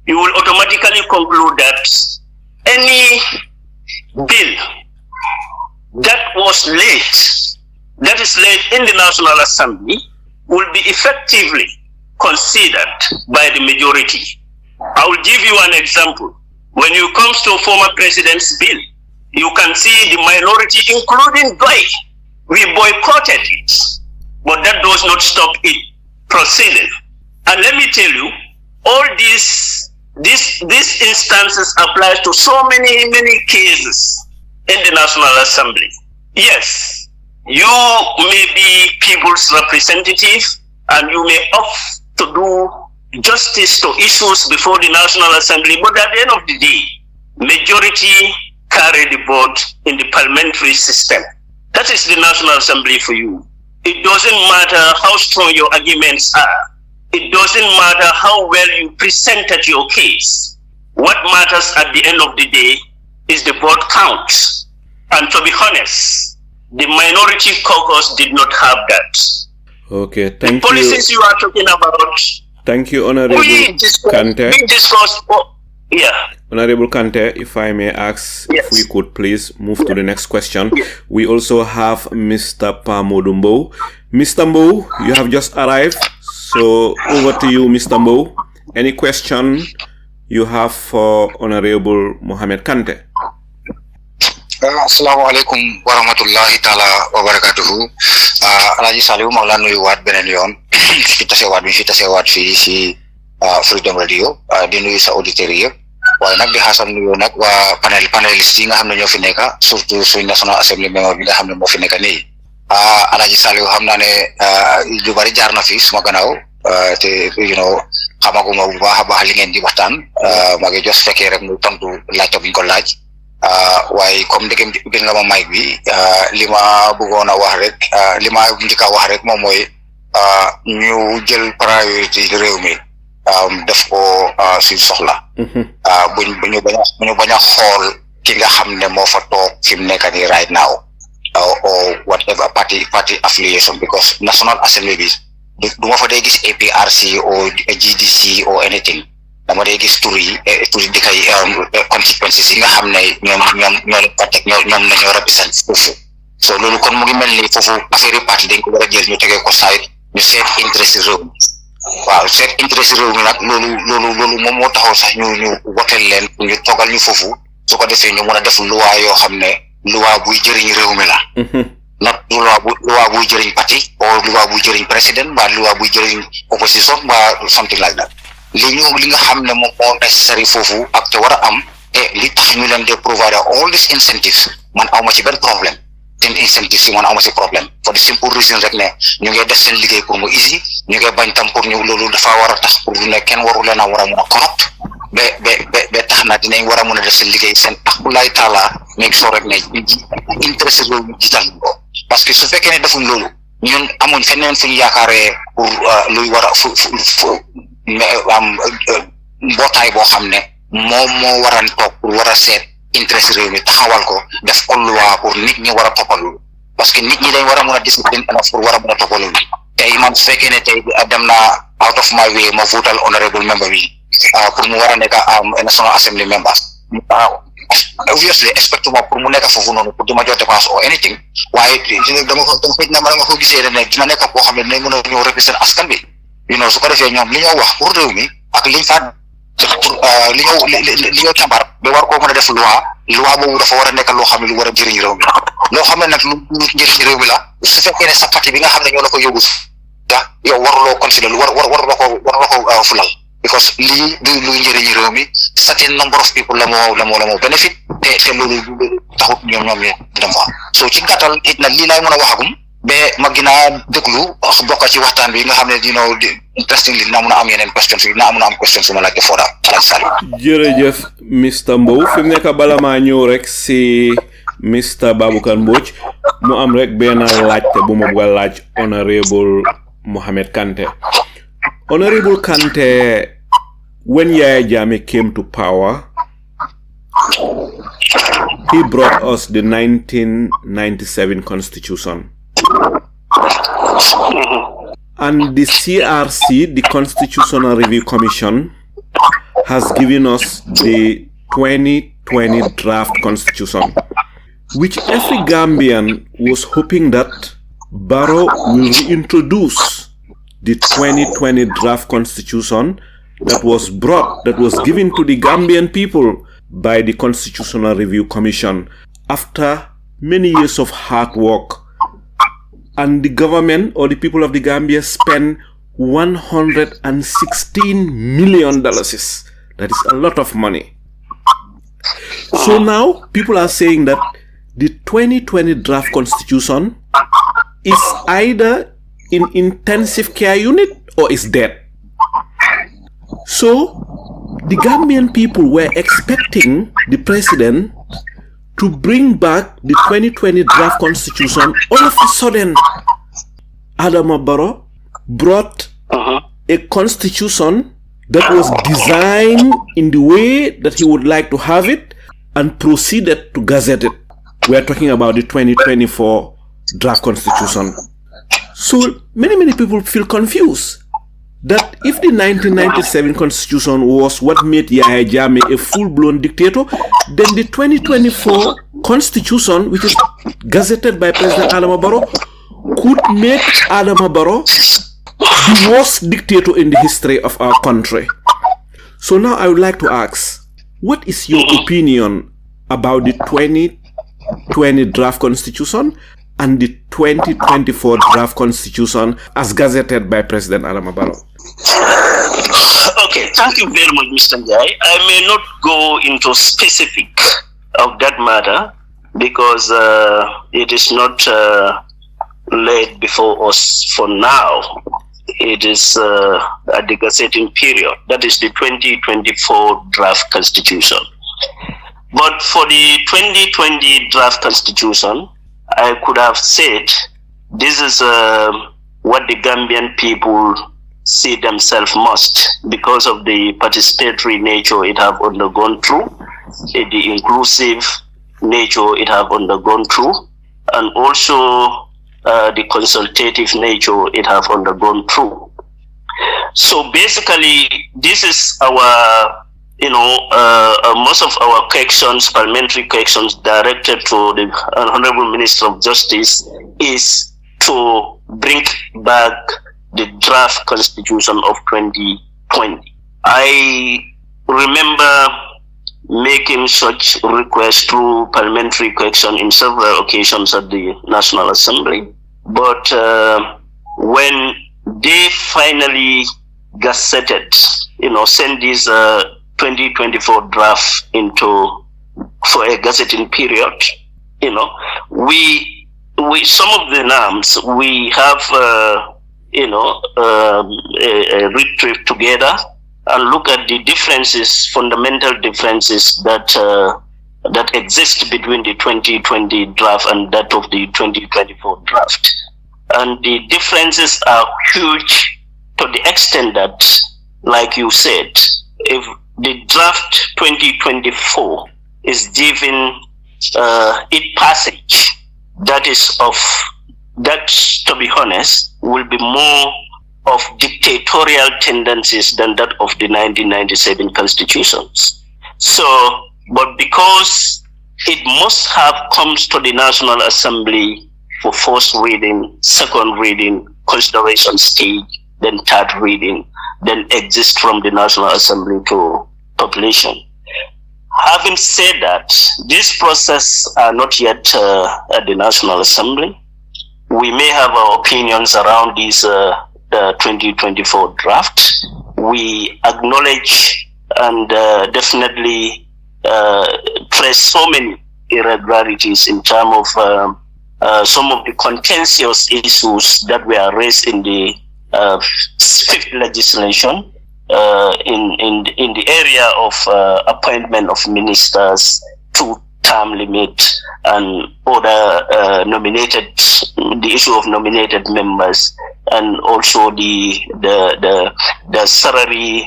Speaker 3: you will automatically conclude that any bill that is laid in the National Assembly will be effectively considered by the majority. I will give you an example. When you come to former president's bill, you can see the minority, including Doi, we boycotted it. but that does not stop it proceeding. And let me tell you, all these instances apply to so many cases in the National Assembly. Yes, you may be people's representative and you may opt to do justice to issues before the National Assembly, but at the end of the day, majority carry the vote in the parliamentary system. That is the National Assembly for you. It doesn't matter how strong your arguments are. It doesn't matter how well you presented your case. What matters at the end of the day is the vote count. And to be honest, the minority caucus did not have that.
Speaker 2: Okay, thank you.
Speaker 3: The policies you are talking about.
Speaker 2: Thank you, Honorable Kanteh.
Speaker 3: We discussed. Yeah.
Speaker 2: Honorable Kanteh, if I may ask,
Speaker 3: yes.
Speaker 2: if we could please move to the next question. We also have Mr. Pamodu Mbow. Mr. Mbow, you have just arrived. So over to you, Mr. Mbow. Any question you have for Honorable Muhamed Kanteh?
Speaker 5: Assalamu alaikum wa rahmatullahi ta'ala wa barakatuhu. Alaji Saliu Mawla nuyu waat beneen yoon fi tasewaat fii si Freedom Radio di nuyu sa auditeurs yëpp waaye nag di xaasal nuyu nag waa panéliste yi nga xam ne ñoo fi nekk surtout suñ National Assembly member bi nga xam ne moo fi nekk nii Alaji Saliu xam naa ne lu bari jaar na fi suma gannaaw te xamaguma bu baax a baax li ngeen di waxtaan maa ngi jos fekkee rek mu tontu laajte buñ ko laaj waaye comme ndegem bil nga ma mic bi li ma bëggoon a wax rek li ma njëkk a wax rek moom mooy ñu jël priorité réew mi def ko suñ soxla buñu bañ a xool ki nga xam ne moo fa toog fi mu nekk nii right now or whatever party affiliation because National Assembly bi du ma fa dee gis APRC or GDC or anything dama dee gis tur yi dëkk yi constituencies yi nga xam ne ñoom nañoo represent foofu so loolu kon mu ngi mel ni foofu affaire yi parti dañ ko war a jël ñu tegee ko side ñu seet interest réew mi waaw seet interest réew mi nag loolu moom moo taxaw sax ñu woteel leen ñu toggal ñu foofu su ko defee ñu mën a def loi yoo xam ne loi buy jëriñ réew mi la not loi buy jëriñ parti or loi buy jëriñ président ba loi buy jëriñ opposition ba something like that li nga xam ne moom moo necessary foofu ak te war a am te li tax ñu leen de provide all these incentives man awma ci benn problème ten incentives yi man awma ci problème for the simple reason rek ne ñu ngi def seen liggéey pour mu easy ñu ngi bañ tam pour ñu loolu dafa war a tax pour ne kenn waru leen a war a mun a corrupt ba tax na dinañ war a mun a def seen liggéey seen aqulaay taala make sure rek ne intéressé loolu jiital ko parce que su fekkee ne defuñ loolu ñun amuñ feneen fuñu yaakaaree pour luy war a am mbootaay boo xam ne moom moo waran toog pour war a seet intérêt réew mi taxawal ko def ko loi pour nit ñi war a toppalul parce que nit ñi dañ war a mun a discipline pour war a mun a toppalul tey man su fekkee ne tey dem naa out of my way ma votal honorable member bi pour mu war a nekk National Assembly members obviously expect ma pour mu nekk foofu noonu pour dima jot dépense or anything waaye dama ko gisee ne dina nekk boo xam ne dinañ mën a ñëw represent askan bi su ko defee ñoom li ñoo wax pour réew mi ak liñ fa li ñoo càmbar ba war koo mën a def loi boobu dafa war a nekk loo xam ne lu war a jëriñ réew mi loo xam ne nag lu njëriñ réew mi la su fekkee ne sa parti bi nga xam ne ñoo la ko yóbbu yow waruloo considérer waruloo ko fulal because lii du luy njëriñ réew mi certain number of people la moo benefit te loolu taxut ñoom ñu dem fa so ci gàttal it nag lii laay mën a waxagum ba ma gën a déglu bokk ci waxtaan bi nga xam ne interesting li dinaa mën a am yeneen questions yi dinaa mën a am questions su ma laajte fooda Alhaji Saliou.
Speaker 2: jërëjëf Mr Mbow fi mu nekk bala maa ñëw rek si Mr Baboucarr Mbodj mu am rek benn laajte bu ma bëgg a laaj Honorable Muhamed Kanteh. Honorable Kanteh, when Yaya Jammeh came to power, he brought us the 1997 Constitution. And the CRC, the Constitutional Review Commission, has given us the 2020 draft Constitution, which every Gambian was hoping that Barrow will reintroduce the 2020 draft Constitution that was given to the Gambian people by the Constitutional Review Commission after many years of hard work and the government or the people of the Gambia spend $116 million. That is a lot of money. So now people are saying that the 2020 draft constitution is either in intensive care unit or is dead. So the Gambian people were expecting the president to bring back the 2020 draft constitution. All of a sudden, Adama Barrow brought a constitution that was designed in the way that he would like to have it and proceeded to gazette it. We're talking about the 2024 draft constitution. So many people feel confused that if the 1997 constitution was what made Yahya Jammeh a full-blown dictator, then the 2024 constitution, which is gazetted by President Adama Barrow, could make Adama Barrow the worst dictator in the history of our country. So now I would like to ask, what is your opinion about the 2020 draft constitution and the 2024 draft constitution as gazetted by President Adama Barrow?
Speaker 3: Okay, thank you very much, Mr. Njai. I may not go into specific of that matter because it is not laid before us for now. It is at the gazetting period. That is the 2024 draft constitution. But for the 2020 draft constitution, I could have said this is what the Gambian people see themselves most because of the participatory nature it have undergone through, the inclusive nature it have undergone through, and also the consultative nature it have undergone through. So basically, this is our, most of our questions, parliamentary questions directed to the Honorable Minister of Justice is to bring back the draft constitution of 2020. I remember making such requests through parliamentary question in several occasions at the National Assembly. But when they finally gazetted, send this 2024 draft for a gazetting period, we some of the names we have a read trip together and look at the differences, fundamental differences that exist between the 2020 draft and that of the 2024 draft. And the differences are huge to the extent that, like you said, if the draft 2024 is given its passage, that, to be honest, will be more of dictatorial tendencies than that of the 1997 constitutions. So, but because it must have comes to the National Assembly for first reading, second reading, consideration stage, then third reading, then exist from the National Assembly to population. Having said that, this process are not yet at the National Assembly. We may have our opinions around this 2024 draft. We acknowledge and definitely trace so many irregularities in terms of some of the contentious issues that were raised in the fifth legislation in the area of appointment of ministers, two-term limit, and other the issue of nominated members, and also the salary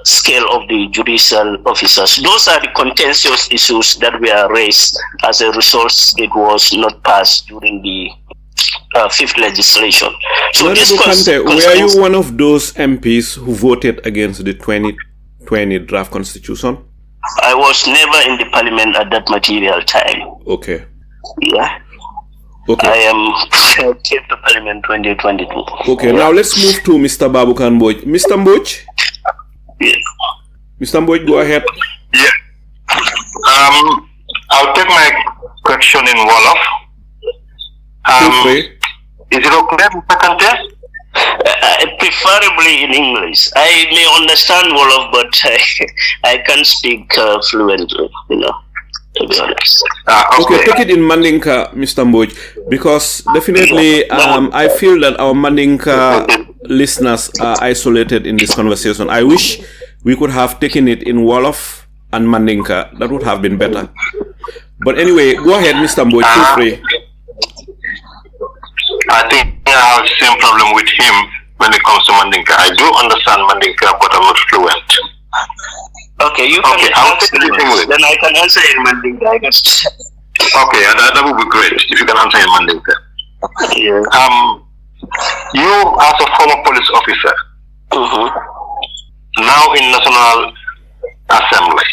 Speaker 3: scale of the judicial officers. Those are the contentious issues that were raised. As a result, it was not passed during the fifth legislation. So this
Speaker 2: Kanteh, were you one of those MPs who voted against the 2020 draft constitution?
Speaker 3: I was never in the parliament at that material time.
Speaker 2: Okay.
Speaker 3: Yeah.
Speaker 2: Okay.
Speaker 3: I am came to parliament 2022.
Speaker 2: Okay,
Speaker 3: Yeah.
Speaker 2: now let's move to Mr. Babukan Mboj. Mr. Mboj?
Speaker 3: Yes.
Speaker 2: Mr. Mboj, go ahead.
Speaker 4: Yeah. I'll take my question in Wolof.
Speaker 2: Feel free.
Speaker 4: Is it okay, Mr. Kanteh?
Speaker 3: Preferably in English. I may understand Wolof, but I can't speak fluently, to be honest.
Speaker 2: Okay, take it in Mandinka, Mr. Mboj, because definitely I feel that our Mandinka listeners are isolated in this conversation. I wish we could have taken it in Wolof and Mandinka. That would have been better. But anyway, go ahead, Mr. Mboj, feel free.
Speaker 4: I think I have the same problem with him when it comes to Mandinka. I do understand Mandinka, but I'm not fluent.
Speaker 3: Okay, you can
Speaker 4: answer in English.
Speaker 3: Then I can answer in Mandinka, I guess.
Speaker 4: Okay, that would be great if you can answer in Mandinka.
Speaker 3: Yeah.
Speaker 4: You as a former police officer, now in National Assembly,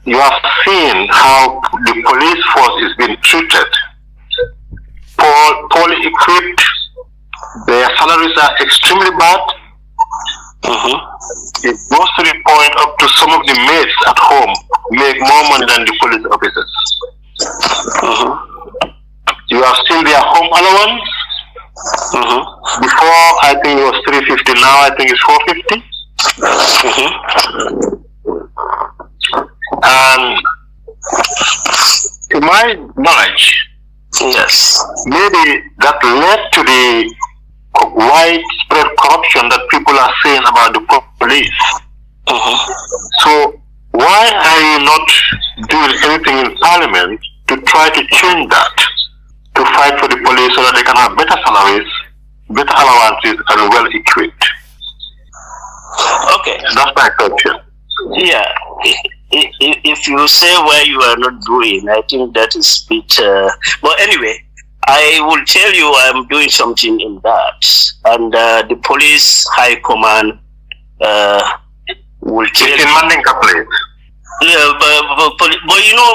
Speaker 4: you have seen how the police force is being treated. Poorly equipped, their salaries are extremely bad. It goes to the point up to some of the mates at home make more money than the police officers. You have seen their home allowance. Before, I think it was 350. Now I think it's 450. And to my knowledge,
Speaker 3: yes,
Speaker 4: maybe that led to the widespread corruption that people are saying about the police. So why are you not doing anything in Parliament to try to change that, to fight for the police so that they can have better salaries, better allowances, and well equipped?
Speaker 3: Okay,
Speaker 4: that's my question.
Speaker 3: Yeah, if you say why you are not doing, I think that is a bit. But anyway, I will tell you I'm doing something in that, and the police high command will tell
Speaker 4: you. In Mandinka, please.
Speaker 3: Yeah, but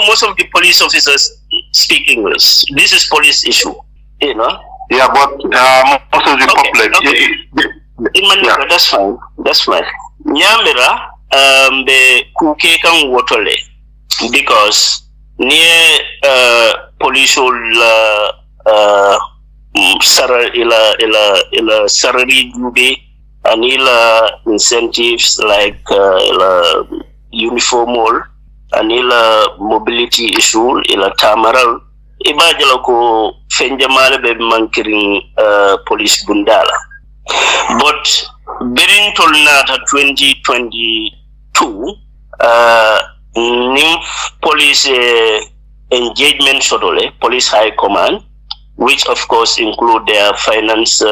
Speaker 3: most of the police officers speak English. This is police issue,
Speaker 4: Yeah, but most of the public.
Speaker 3: Okay. In Mandinka, that's fine. That's fine. Nyamira, the kuke kan wotole because near police ila salary dube and ila incentives like uniform all and ila mobility issue ila tamaral ibajala ko fenjamale be mankiring police bundala but berin tolnata 2022 new police engagement sodole police high command, which of course include their finance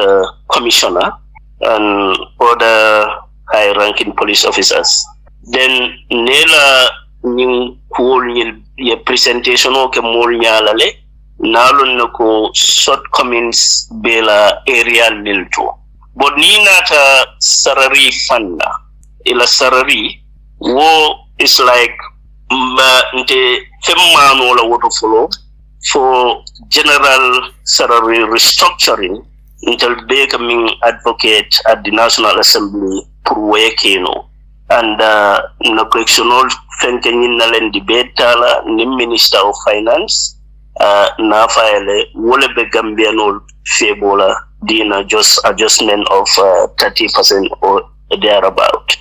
Speaker 3: commissioner and other high ranking police officers. Then nela new cool ye presentation o ke mol nyalale nalon nako shortcomings bela area lilto. But ni nata salary funda ila salary wo is like nte femman wala woto follow for general salary restructuring until becoming advocate at the National Assembly purwekeno and na correctional fenkenin nalen debate tala ni Minister of Finance na file wole be Gambianol febola dina just adjustment of 30% or thereabout.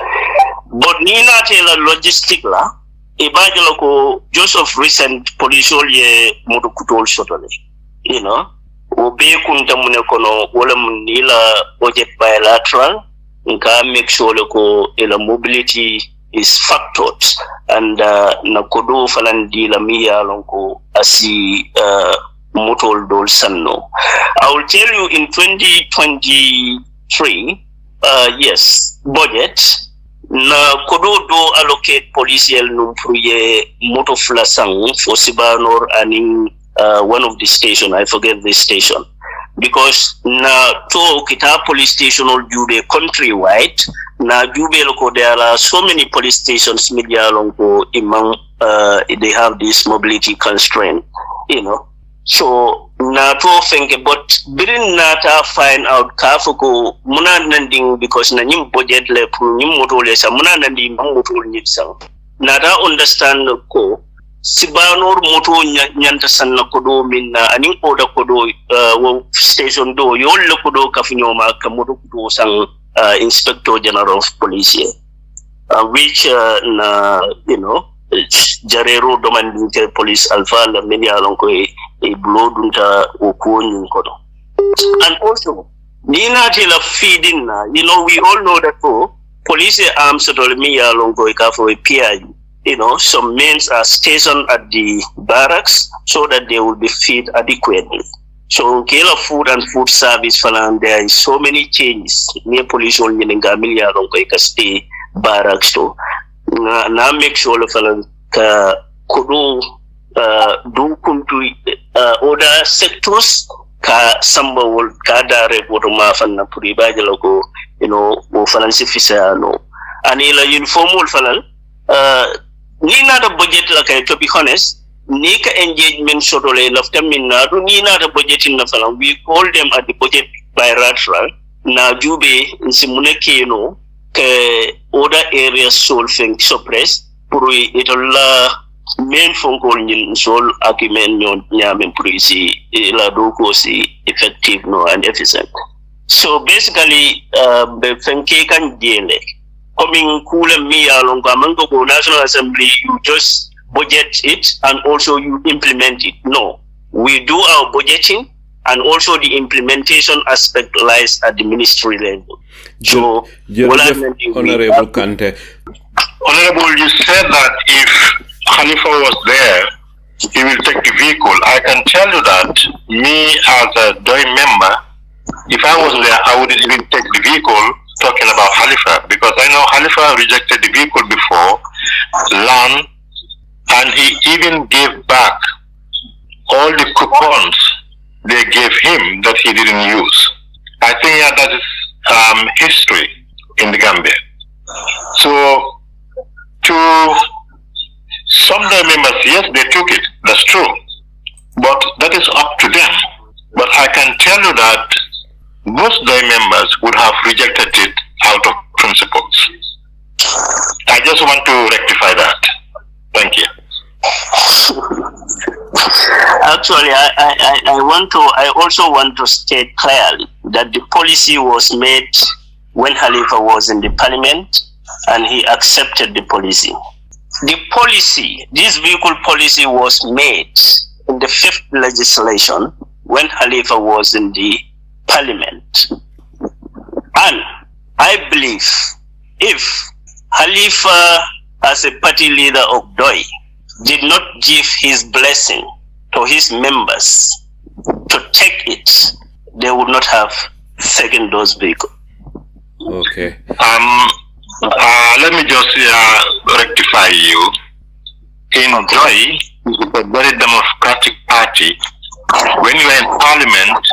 Speaker 3: But nina tela logistic la ibajalo ko just of recent policial ye moto kutol shotole obe kunta mune kono wala munila budget bilateral nka make sure ko ila mobility is factored and na kodo falandi la miya lonko asi motol dol sanno. I will tell you in 2023 yes budget na kodo do allocate policial num pour ye moto flasang for Sibanor and one of the station, I forget this station, because na to kita police station all jube countrywide na jube loko there are so many police stations media longo imang they have this mobility constraint, so na to fenge but birin nata find out kafuko muna nanding because na nyim budget le pour nyim moto le sa muna nanding moto nyim sang nata understand ko Sibanor moto nyanta sanna kodo minna anin oda kodo wo station do yolle kodo kafinyoma kamodo kodo sang Inspector General of Police which na jarero domandinte police alpha la meni alonko e blodunta o kuonyun kodo. And also nina tela feeding na we all know that police arms to me alonko e kafo e PI. Some men are stationed at the barracks so that they will be fed adequately. So, Kela food and food service, there is so many changes. Near police only in Gamilia, stay barracks to now make sure Kudu do come to other sectors. Ka samba will kadare watermafan na puriba logo, falansi fisano. Anila uniform falan. Nina the budget like to be honest, Nika engagement sotole lafta minna nina the budget in the we call them at the budget bilateral na jube nsimuneke ke other areas solving suppress puri itola main phone call nyin sol argument nyamen puri si la doko si effective and efficient. So basically fenke kan jele coming cool and me along Mango National Assembly, you just budget it and also you implement it. No, we do our budgeting and also the implementation aspect lies at the ministry level. So,
Speaker 2: Honorable Kanteh.
Speaker 4: Honorable, you said that if Khalifa was there, he will take the vehicle. I can tell you that me as a DOI member, if I was there, I wouldn't even take the vehicle. Talking about Khalifa, because I know Khalifa rejected the vehicle before, land, and he even gave back all the coupons they gave him that he didn't use. I think that is history in the Gambia. So, to some members, yes, they took it, that's true, but that is up to them. But I can tell you that most members would have rejected it out of principles. I just want to rectify that. Thank you.
Speaker 3: Actually, I also want to state clearly that the policy was made when Khalifa was in the parliament and he accepted the policy. The policy, this vehicle policy was made in the 5th legislation when Khalifa was in the parliament. And I believe if Khalifa as a party leader of DOI did not give his blessing to his members to take it, they would not have taken those vehicles.
Speaker 2: Okay.
Speaker 4: Let me just rectify you. In DOI, it's a very democratic party. When you are in parliament,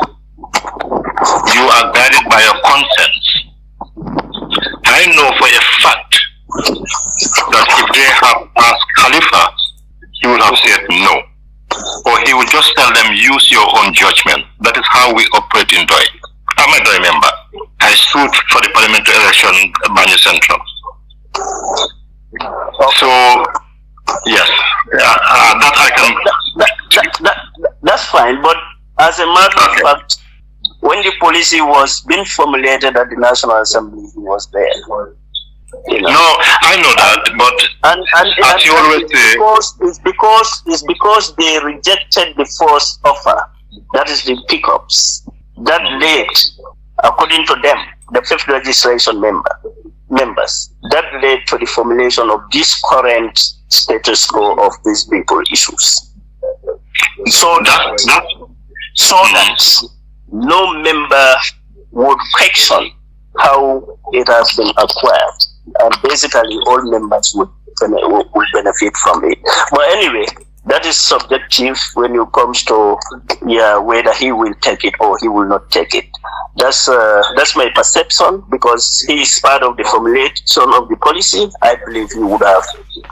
Speaker 4: you are guided by your conscience. I know for a fact that if they have asked Khalifa, he would have said no. Or he would just tell them, use your own judgment. That is how we operate in DOI. I'm a DOI member. I stood for the parliamentary election at Banyu Central. So, yes, that I can...
Speaker 3: That's fine, but as a matter of fact, when the policy was being formulated at the National Assembly, he was there.
Speaker 4: No, I know that, but as you always say,
Speaker 3: it's because they rejected the first offer. That is the pickups. That led, according to them, the 5th legislation members, that led to the formulation of this current status quo of these people issues. So that no member would question how it has been acquired, and basically all members would benefit from it. But anyway, that is subjective when it comes to whether he will take it or he will not take it. That's my perception, because he is part of the formulation of the policy. I believe he would have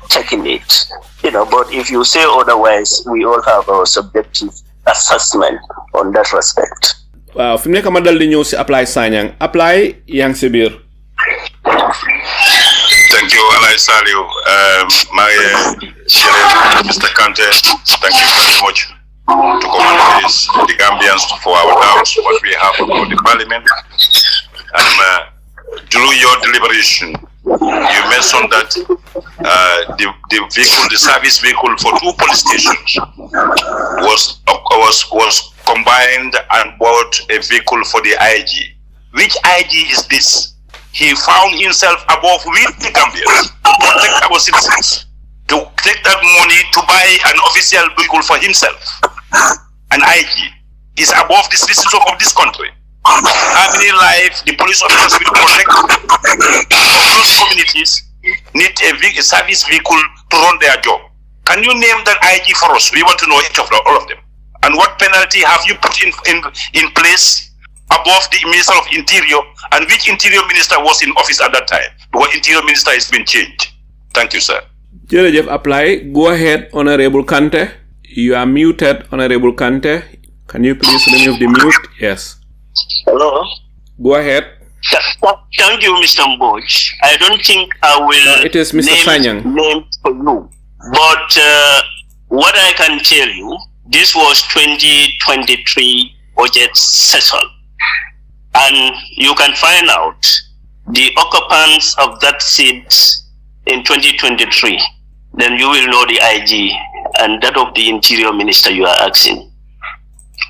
Speaker 3: taken it. But if you say otherwise, we all have our subjective assessment on that respect.
Speaker 2: Wow, fi mu nekk ma dal di ñëw si apply Sanyang apply yang si biir
Speaker 4: Thank you, Alai Saliu. My Mr. Kanteh, thank you very much to come with the Gambians for our doubts, what we have about the Parliament. And through your deliberation, you mentioned that the service vehicle for 2 police stations was combined and bought a vehicle for the IG. Which IG is this? He found himself above with the Gambians to protect our citizens, to take that money to buy an official vehicle for himself. An IG is above the citizens of this country. How many lives the police officers will protect of those communities need a service vehicle to run their job? Can you name that IG for us? We want to know all of them. And what penalty have you put in place above the Minister of Interior, and which Interior Minister was in office at that time? Because Interior Minister has been changed. Thank you, sir.
Speaker 2: Jerejef apply. Go ahead, Honorable Kanteh. You are muted, Honorable Kanteh. Can you please remove the mute? Yes.
Speaker 3: Hello.
Speaker 2: Go ahead.
Speaker 3: Thank you, Mr. Mboch. I don't think I will.
Speaker 2: No, it is Mr. Sanyang.
Speaker 3: Name for you. But what I can tell you, this was 2023 budget session, and you can find out the occupants of that seat in 2023. Then you will know the IG and that of the Interior Minister you are asking.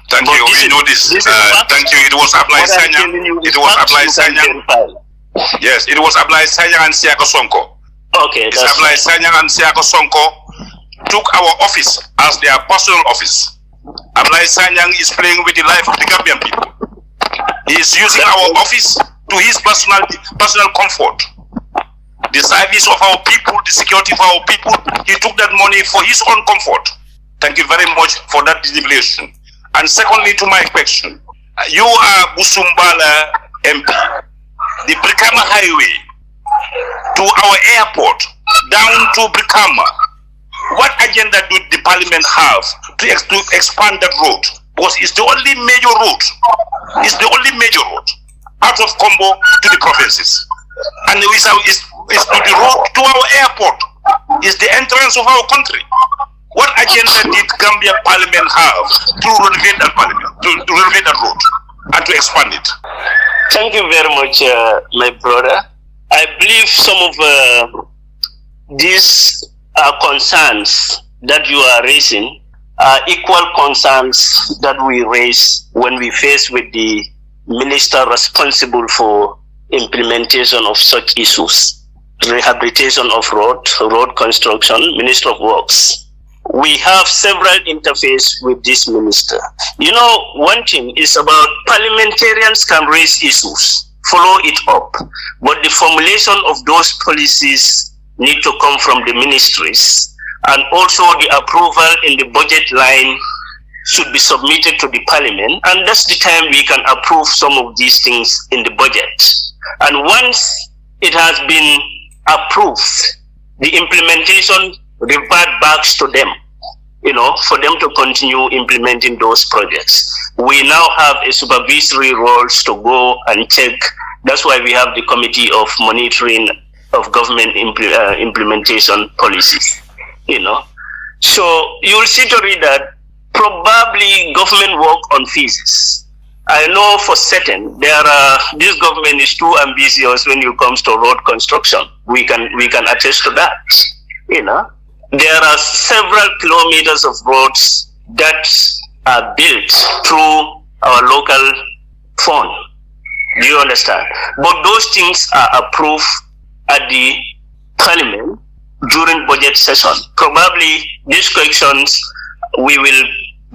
Speaker 4: Thank you. We know this. Thank you. It was applied Sanyang. It was applied Sanyang. Yes, it was applied Sanyang and Siaka Sonko.
Speaker 3: Okay.
Speaker 4: It's applied Sanyang and Siaka Sonko took our office as their personal office. Applied Sanyang is playing with the life of the Gambian people. He is using our office to his personal comfort. The service of our people, the security of our people, he took that money for his own comfort. Thank you very much for that deliberation. And secondly, to my question, you are Busumbala MP. The Brikama Highway to our airport, down to Brikama. What agenda do the Parliament have to expand that road? Because it's the only major road. It's the only major road out of Combo to the provinces. And it's the road to our airport. It's the entrance of our country. What agenda did Gambia Parliament have to renovate that Parliament, to renovate that road and to expand it?
Speaker 3: Thank you very much, my brother. I believe some of these concerns that you are raising are equal concerns that we raise when we face with the minister responsible for implementation of such issues, rehabilitation of road construction, Minister of Works. We have several interface with this minister. You know, one thing is about parliamentarians can raise issues, follow it up, but the formulation of those policies need to come from the ministries, and also the approval in the budget line should be submitted to the parliament, and that's the time we can approve some of these things in the budget. And once it has been approved, the implementation revert back to them, you know, for them to continue implementing those projects. We now have a supervisory roles to go and check. That's why we have the Committee of Monitoring of Government Implementation Policies, you know. So you'll see to read that probably government work on fees. I know for certain this government is too ambitious when it comes to road construction. We can attest to that, you know. There are several kilometers of roads that are built through our local fund. Do you understand? But those things are approved at the Parliament during budget session. Probably these questions we will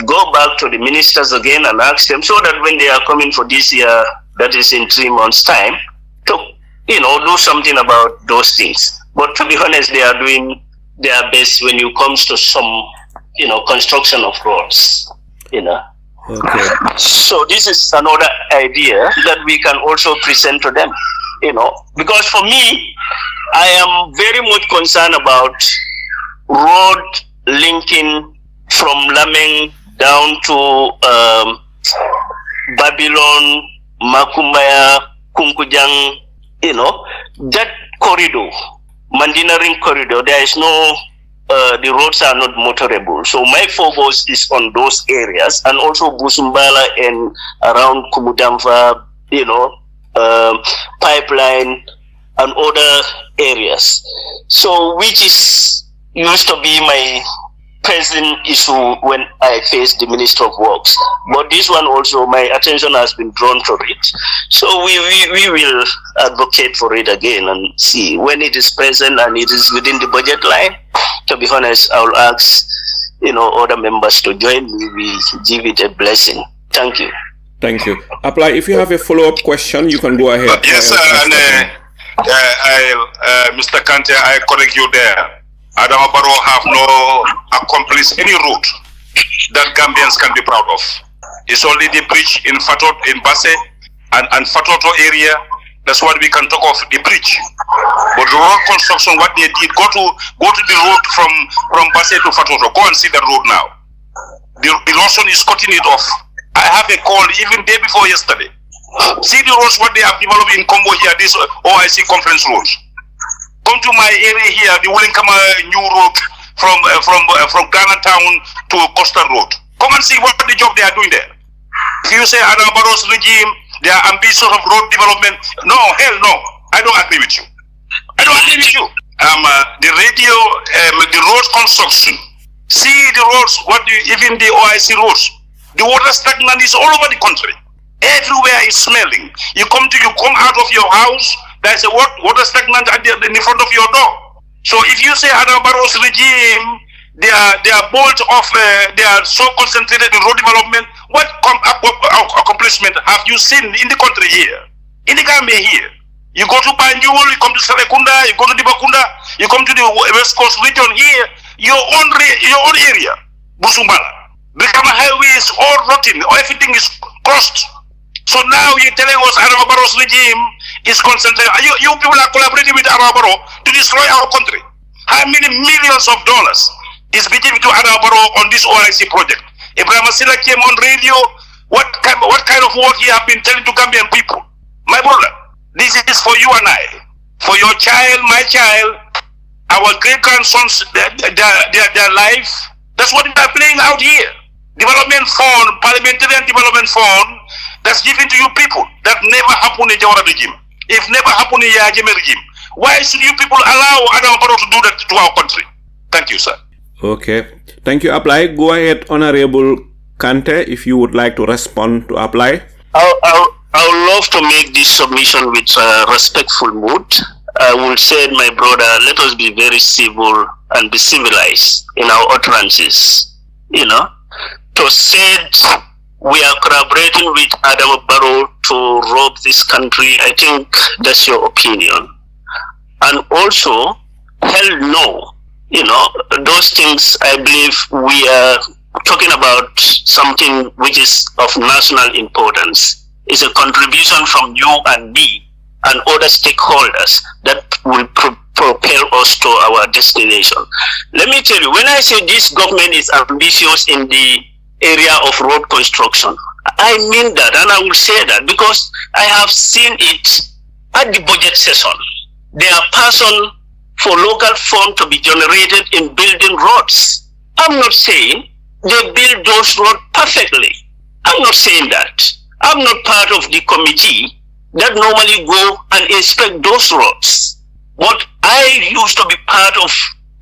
Speaker 3: go back to the ministers again and ask them, so that when they are coming for this year, that is in 3 months' time, to, you know, do something about those things. But to be honest, they are doing their best when it comes to some, you know, construction of roads, you know.
Speaker 2: Okay.
Speaker 3: So this is another idea that we can also present to them, you know, because for me, I am very much concerned about road linking from Lameng down to Babylon, Makumbaya, Kunkujang, you know, that corridor Mandina Ring corridor, there is no, the roads are not motorable. So my focus is on those areas, and also Busumbala and around Kumudamva, pipeline and other areas. So which is used to be my present issue when I face the Minister of Works. But this one also, my attention has been drawn to it. So we will advocate for it again and see when it is present and it is within the budget line. To be honest, I'll ask, other members to join me. We give it a blessing. Thank you.
Speaker 2: Thank you. Apply. If you have a follow-up question, you can go ahead.
Speaker 4: Yes, Mr. Kanteh, I correct you there. Adama Barrow have no accomplished any route that Gambians can be proud of. It's only the bridge in Fatot, in Basse, and Fatoto area. That's what we can talk of, the bridge. But the road construction, what they did, go to the road from Basse to Fatoto. Go and see the road now. The Lawson is cutting it off. I have a call even day before yesterday. See the roads what they have developed in Congo here, this OIC conference roads. Come to my area here, the Willinkama new road from Ghana town to Coastal Road. Come and see what the job they are doing there. If you say Adama Barrow's regime, they are ambitious of road development, no, hell no, I don't agree with you. The road construction. See the roads, even the OIC roads. The water stagnant is all over the country. Everywhere is smelling. You come out of your house, there's a water stagnant in the front of your door. So if you say Adama Barrow's regime, they are bolt off, they are so concentrated in road development, what accomplishment have you seen in the country here? In the Gambia here? You go to Banjul, you come to Serekunda, you go to Dibakunda, you come to the West Coast region here, your own area, Busumbala. Become a highway is all rotten, everything is crossed. So now you're telling us Adama Barrow's regime is concentrated. You people are collaborating with Adama Barrow to destroy our country. How many millions of dollars is being given to Adama Barrow on this OIC project? Ibrahim Silla came on radio. What kind of word he have been telling to Gambian people? My brother, this is for you and I, for your child, my child, our great grandsons, their life. That's what they are playing out here. Development fund, parliamentary development fund, that's given to you people. That never happened in Jawara regime. It never happened in Yajime regime. Why should you people allow Adama Barrow to do that to our country? Thank you, sir.
Speaker 2: Okay. Thank you, Apply. Go ahead, Honorable Kanteh, if you would like to respond to Apply.
Speaker 3: I would love to make this submission with a respectful mood. I will say, my brother, let us be very civil and be civilized in our utterances. To say we are collaborating with Adama Barrow to rob this country, I think that's your opinion. And also, hell no. Those things, I believe we are talking about something which is of national importance. It's a contribution from you and me and other stakeholders that will propel us to our destination. Let me tell you, when I say this government is ambitious in the area of road construction, I mean that, and I will say that because I have seen it at the budget session. There are persons for local fund to be generated in building roads. I'm not saying they build those roads perfectly. I'm not saying that. I'm not part of the committee that normally go and inspect those roads. But I used to be part of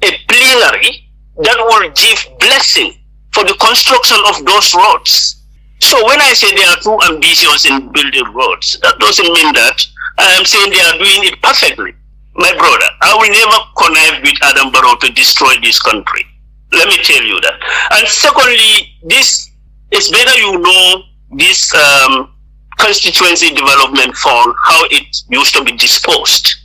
Speaker 3: a plenary that will give blessing for the construction of those roads. So when I say they are too ambitious in building roads, that doesn't mean that I am saying they are doing it perfectly. My brother, I will never connive with Adama Barrow to destroy this country. Let me tell you that. And secondly, this is better you know this Constituency Development Fund, how it used to be disposed.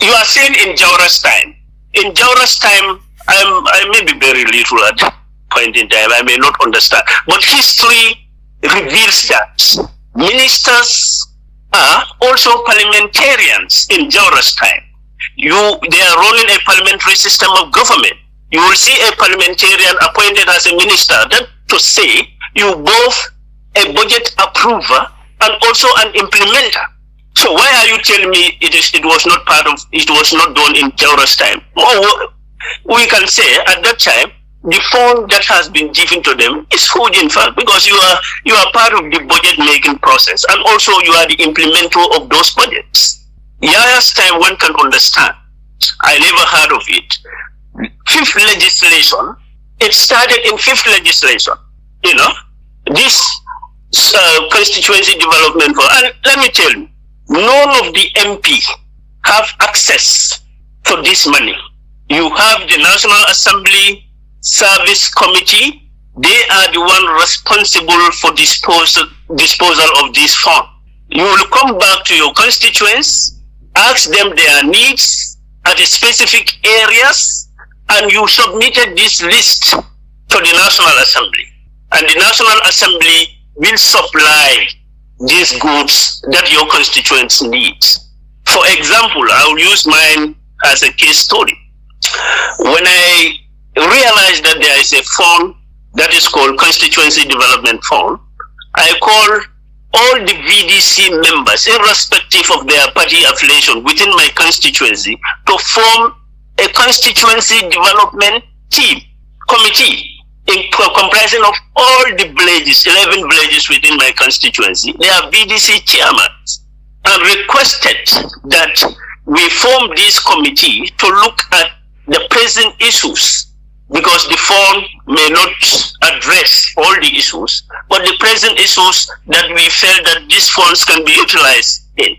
Speaker 3: You are saying in Jawara's time. In Jawara's time, I may be very little at that point in time. I may not understand. But history reveals that ministers are also parliamentarians in Jawara's time. They are running a parliamentary system of government. You will see a parliamentarian appointed as a minister. That to say, you both a budget approver and also an implementer. So why are you telling me it was not done in Jawara's time? Well, we can say at that time, the fund that has been given to them is huge, in fact, because you are part of the budget making process, and also you are the implementer of those budgets. Yaya's time, one can understand. I never heard of it. Fifth legislation, it started in fifth legislation. This constituency development fund, and let me tell you, none of the MP have access to this money. You have the National Assembly Service Committee. They are the one responsible for disposal of this fund. You will come back to your constituents, ask them their needs at the specific areas, and you submitted this list to the National Assembly. And the National Assembly will supply these goods that your constituents need. For example, I will use mine as a case story. When I realized that there is a fund that is called Constituency Development Fund, I call all the VDC members, irrespective of their party affiliation within my constituency, to form a constituency development committee comprising of all the villages, 11 villages within my constituency. They are VDC chairmen, and requested that we form this committee to look at the present issues, because the fund may not address all the issues, but the present issues that we felt that these funds can be utilized in.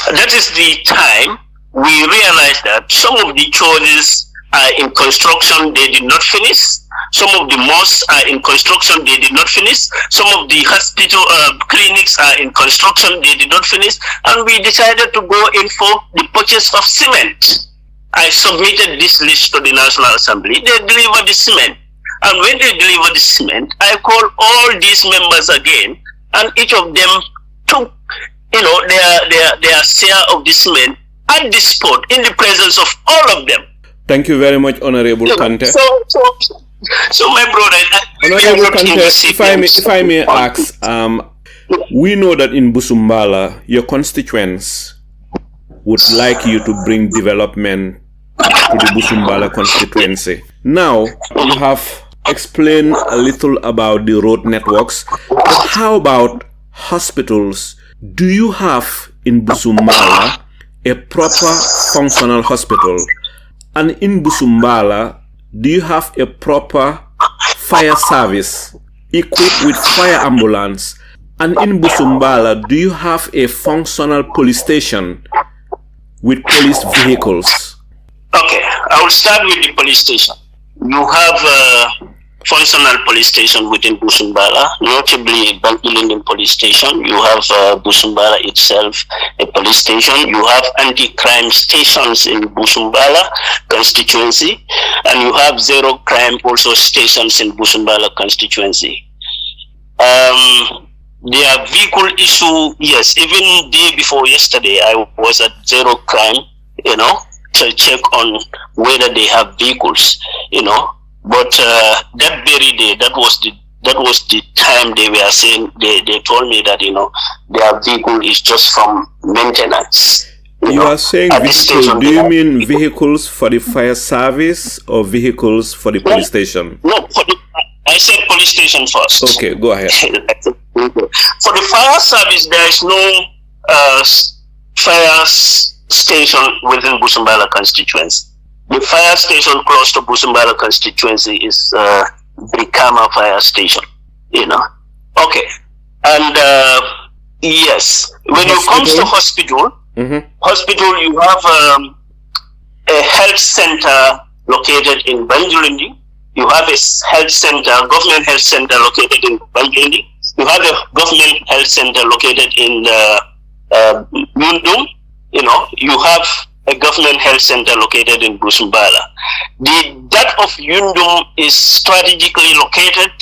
Speaker 3: That is the time we realized that some of the churches are in construction, they did not finish. Some of the mosques are in construction, they did not finish. Some of the hospital clinics are in construction, they did not finish. And we decided to go in for the purchase of cement. I submitted this list to the National Assembly. They delivered the cement. And when they delivered the cement, I called all these members again, and each of them took their share of the cement at the spot in the presence of all of them.
Speaker 2: Thank you very much, Honorable Kanteh.
Speaker 3: So my brother,
Speaker 2: Honorable Kanteh, if I may ask, we know that in Busumbala, your constituents would like you to bring development to the Busumbala constituency. Now, you have explained a little about the road networks, but how about hospitals? Do you have in Busumbala a proper functional hospital? And in Busumbala, do you have a proper fire service equipped with fire ambulance? And in Busumbala, do you have a functional police station with police vehicles?
Speaker 3: Okay, I will start with the police station. You have a functional police station within Busumbala, notably Banilindin police station. You have Busumbala itself, a police station. You have anti-crime stations in Busumbala constituency, and you have zero crime also stations in Busumbala constituency. Their vehicle issue, yes, even day before yesterday, I was at zero crime, to check on whether they have vehicles, But that very day, that was the time they were saying, they told me that, their vehicle is just from maintenance.
Speaker 2: You are saying vehicles, do you mean vehicles for the fire service or vehicles for the police station?
Speaker 3: No, I said police station first.
Speaker 2: Okay, go ahead.
Speaker 3: For the fire service, there is no fire station within Busumbala constituency. The fire station close to Busumbala constituency is Brikama fire station, Okay. And yes, when it comes to hospital, hospital, you have a health center located in Banjulindi. You have a health center, government health center located in Banjulindi. You have a government health center located in Yundum. You have a government health center located in Busumbala. That of Yundum is strategically located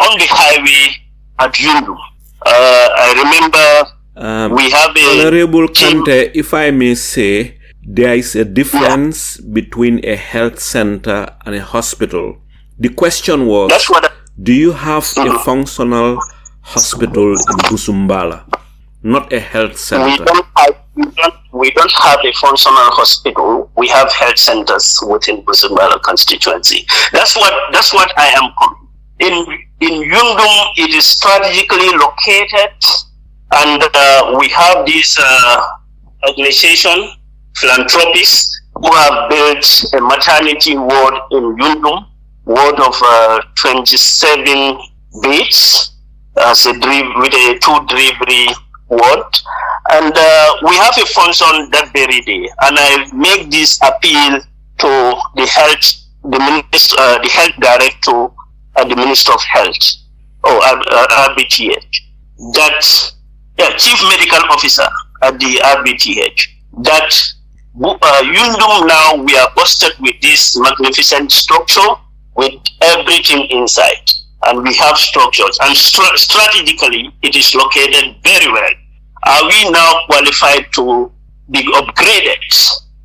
Speaker 3: on the highway at Yundum. I remember we have a...
Speaker 2: Honorable Kanteh, if I may say, there is a difference between a health center and a hospital. The question was, do you have a functional hospital in Busumbala, not a health center?
Speaker 3: we don't have a functional hospital. We have health centers within Busumbala constituency. That's what I am. In Yundum, it is strategically located, and we have this organization, philanthropists, who have built a maternity ward in Yundum, ward of 27 beds, as with a 2 delivery ward, and we have a function that very day. And I make this appeal to the health director at the Minister of Health, or RBTH, that Chief Medical Officer at the RBTH, that Yundum now we are busted with this magnificent structure with everything inside, and we have structures, and strategically it is located very well. Are we now qualified to be upgraded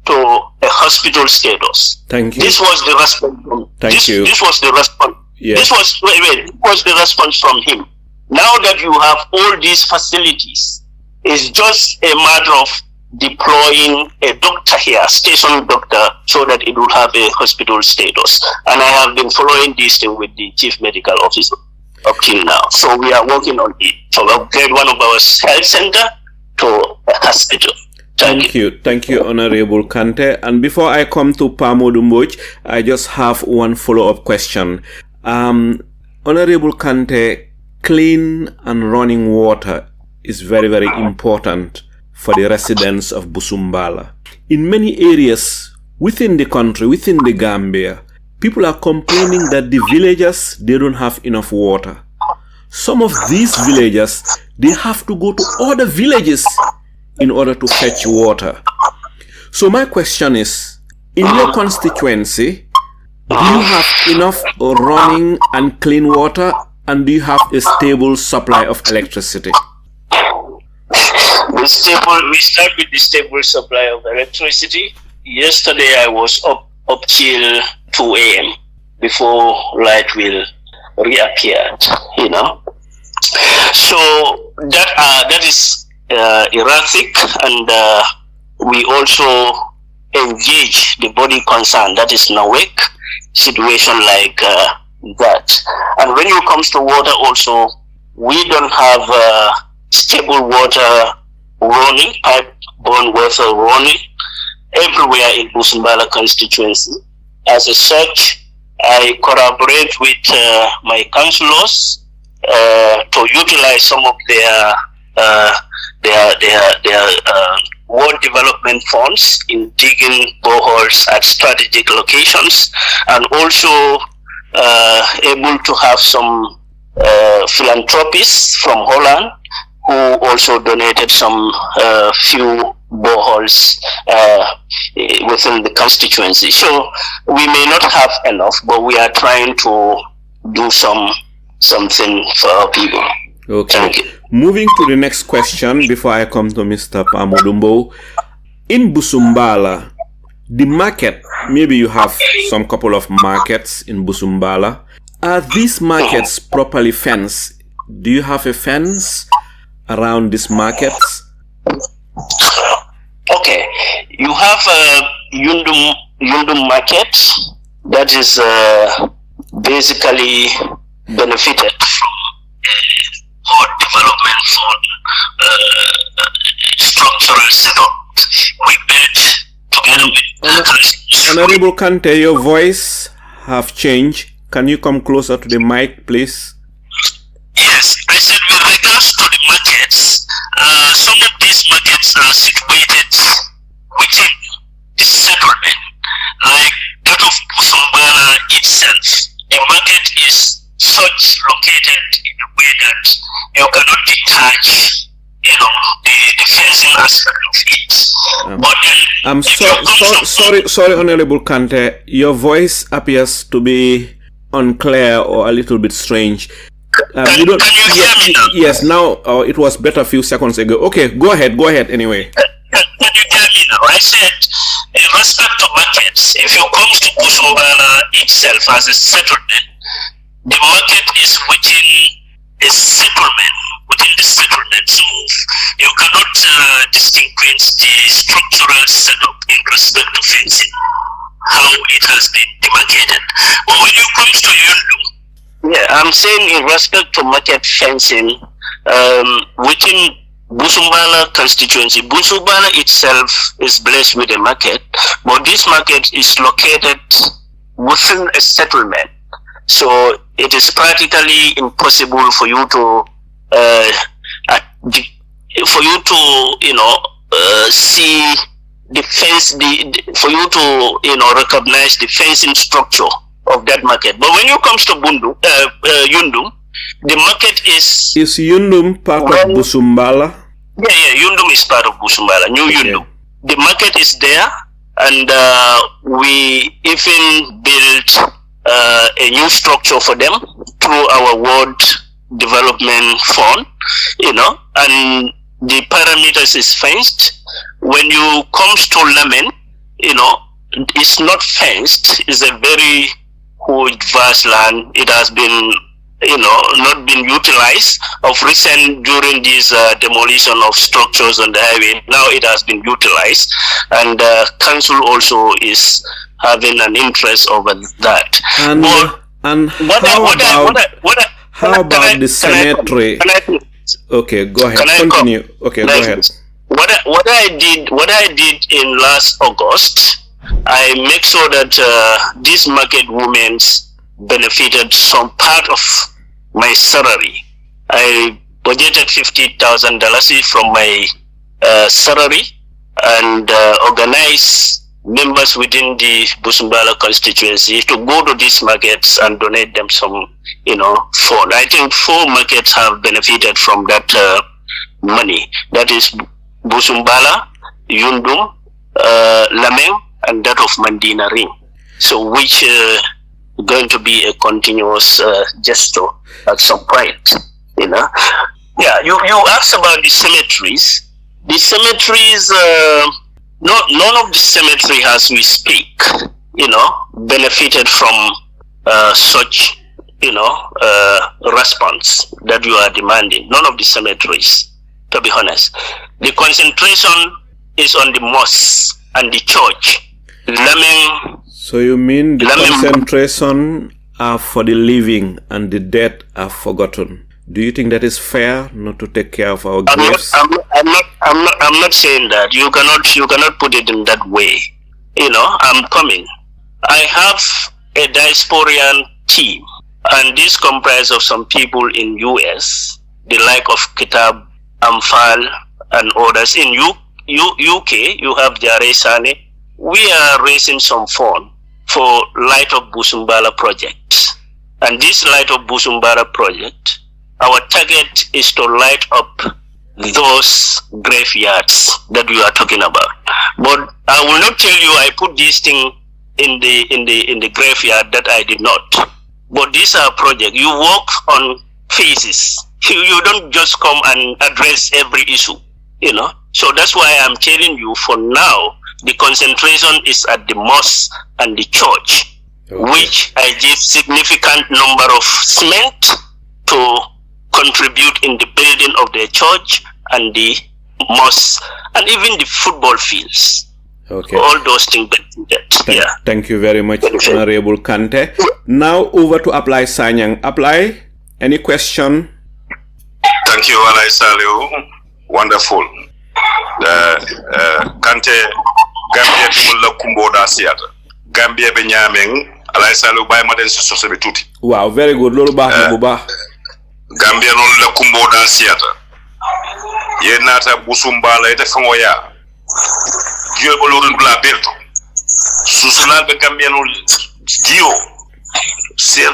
Speaker 3: to a hospital status?
Speaker 2: Thank you.
Speaker 3: This was the response. This was the response.
Speaker 2: Yes.
Speaker 3: This was the response from him. Now that you have all these facilities, it's just a matter of deploying a doctor here, station doctor, so that it will have a hospital status. And I have been following this thing with the Chief Medical Officer up till now. So we are working on it to upgrade one of our health center to a hospital. Thank you.
Speaker 2: Thank you, Honorable Kanteh. And before I come to Pamodu Mbodj, I just have one follow-up question. Honorable Kanteh, clean and running water is very, very important for the residents of Busumbala. In many areas within the country, within the Gambia, people are complaining that the villagers, they don't have enough water. Some of these villagers, they have to go to other villages in order to fetch water. So my question is, in your constituency, do you have enough running and clean water, and do you have a stable supply of electricity?
Speaker 3: We start with the stable supply of electricity. Yesterday I was up till 2 a.m. before light will reappear, you know. So that is erratic, and we also engage the body concern, that is NAWEC, situation like that. And when it comes to water also, we don't have stable water running, pipe-borne water running everywhere in Busumbala constituency. As such, I collaborate with my councillors to utilize some of their ward development funds in digging boreholes at strategic locations, and also able to have some philanthropists from Holland who also donated some few boreholes within the constituency. So we may not have enough, but we are trying to do something for our people.
Speaker 2: Okay.
Speaker 3: Thank you.
Speaker 2: Moving to the next question before I come to Mr. Pamodu Mbodj. In Busumbala, the market, maybe you have some couple of markets in Busumbala. Are these markets properly fenced? Do you have a fence around these markets?
Speaker 3: Okay, you have a Yundum market that is basically benefited from ward development fund structural setup. We built together with
Speaker 2: Honorable Kanteh, your voice have changed. Can you come closer to the mic, please?
Speaker 3: Yes, I said with regards to the markets, some of these markets are situated within the settlement, like that of Busumbala itself. The market is such located in a way that you cannot detach, the fencing aspect of it. But then,
Speaker 2: I'm sorry, Honorable Kanteh. Your voice appears to be unclear or a little bit strange.
Speaker 3: Can you hear me now?
Speaker 2: Yes, now it was better a few seconds ago. Okay, go ahead anyway.
Speaker 3: Can you hear me now? I said, in respect to markets, if you come to Busumbala itself as a settlement, the market is within the settlement, so you cannot distinguish I'm saying in respect to market fencing, within Busumbala constituency, Busumbala itself is blessed with a market, but this market is located within a settlement. So it is practically impossible for you to see the fence, for you to recognize the fencing structure of that market. But when you comes to Yundum, the market is
Speaker 2: Yundum part of Busumbala?
Speaker 3: Yeah, Yundum is part of Busumbala, New Yundum. The market is there, and we even built a new structure for them through our ward development fund, and the parameters is fenced. When you comes to Lamen, it's not fenced. It's a very huge, vast land. It has been, not been utilized of recent during this demolition of structures on the highway. Now it has been utilized, and council also is having an interest over that.
Speaker 2: And how about the cemetery? Okay, go ahead. Continue. Okay, go ahead.
Speaker 3: What I did in last August, I make sure that these market women benefited some part of my salary. I budgeted $50,000 from my salary and organized members within the Busumbala constituency to go to these markets and donate them some, fund. I think 4 markets have benefited from that money. That is Busumbala, Yundum, Lameng, and that of Mandina Ring. So which going to be a continuous gesture at some point, Yeah, you asked about the cemeteries. The cemeteries, none of the cemetery as we speak, benefited from such, response that you are demanding. None of the cemeteries, to be honest. The concentration is on the mosque and the church.
Speaker 2: So you mean the concentration are for the living and the dead are forgotten? Do you think that is fair, not to take care of our graves?
Speaker 3: I'm not saying that. You cannot put it in that way. I'm coming. I have a diasporian team, and this comprises of some people in US, the like of Kitab, Amfal, and others. In UK, you have Jare Sane. We are raising some fund for Light of Busumbala project. And this Light of Busumbala project, our target is to light up those graveyards that we are talking about. But I will not tell you I put this thing in the graveyard that I did not. But these are projects. You work on phases. You don't just come and address every issue, So that's why I'm telling you, for now, the concentration is at the mosque and the church, which I give significant number of cement to contribute in the building of the church and the mosque and even the football fields.
Speaker 2: Okay.
Speaker 3: All those things.
Speaker 2: Thank you very much, Honorable Kanteh. Now over to Apply Sanyang. Apply, any question?
Speaker 4: Thank you, Alai Saliu. Wonderful. Kanteh, Gambia la kumbo da siata. Gambia be nyameng Alai Saliu bay ma den so be tuti.
Speaker 2: Wow, very good. Lolu baax na bu baax.
Speaker 4: Gambia non la kumbo da siata. Ye nata Busumbala ite fango ya. Jiyo ko lorun bla berto. Susulal be Gambia non jiyo. Ser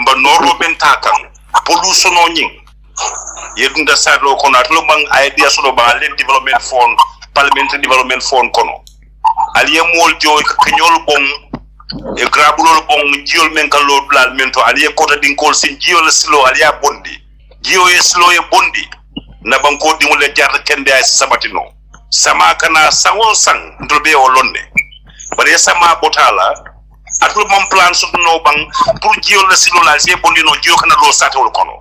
Speaker 4: mba noro bentakan. Pollution no nying. Yedunda sadlo kono atlo bang idea so ba len development fund, parliamentary development fund kono. Aliye mol joy kenyol bong e grabulol bong jiol men kan lo blal mento aliye kota din kol sin jiol silo aliya bondi. Jiyo e silo e bondi. Na banko dimule jar kende ay sabatino. Sama kana sangon sang ndrobe o lonne. Bare sama botala atlo mon plan so no bang pour jiol la silo la je bondi no jiyo kana lo satewol kono.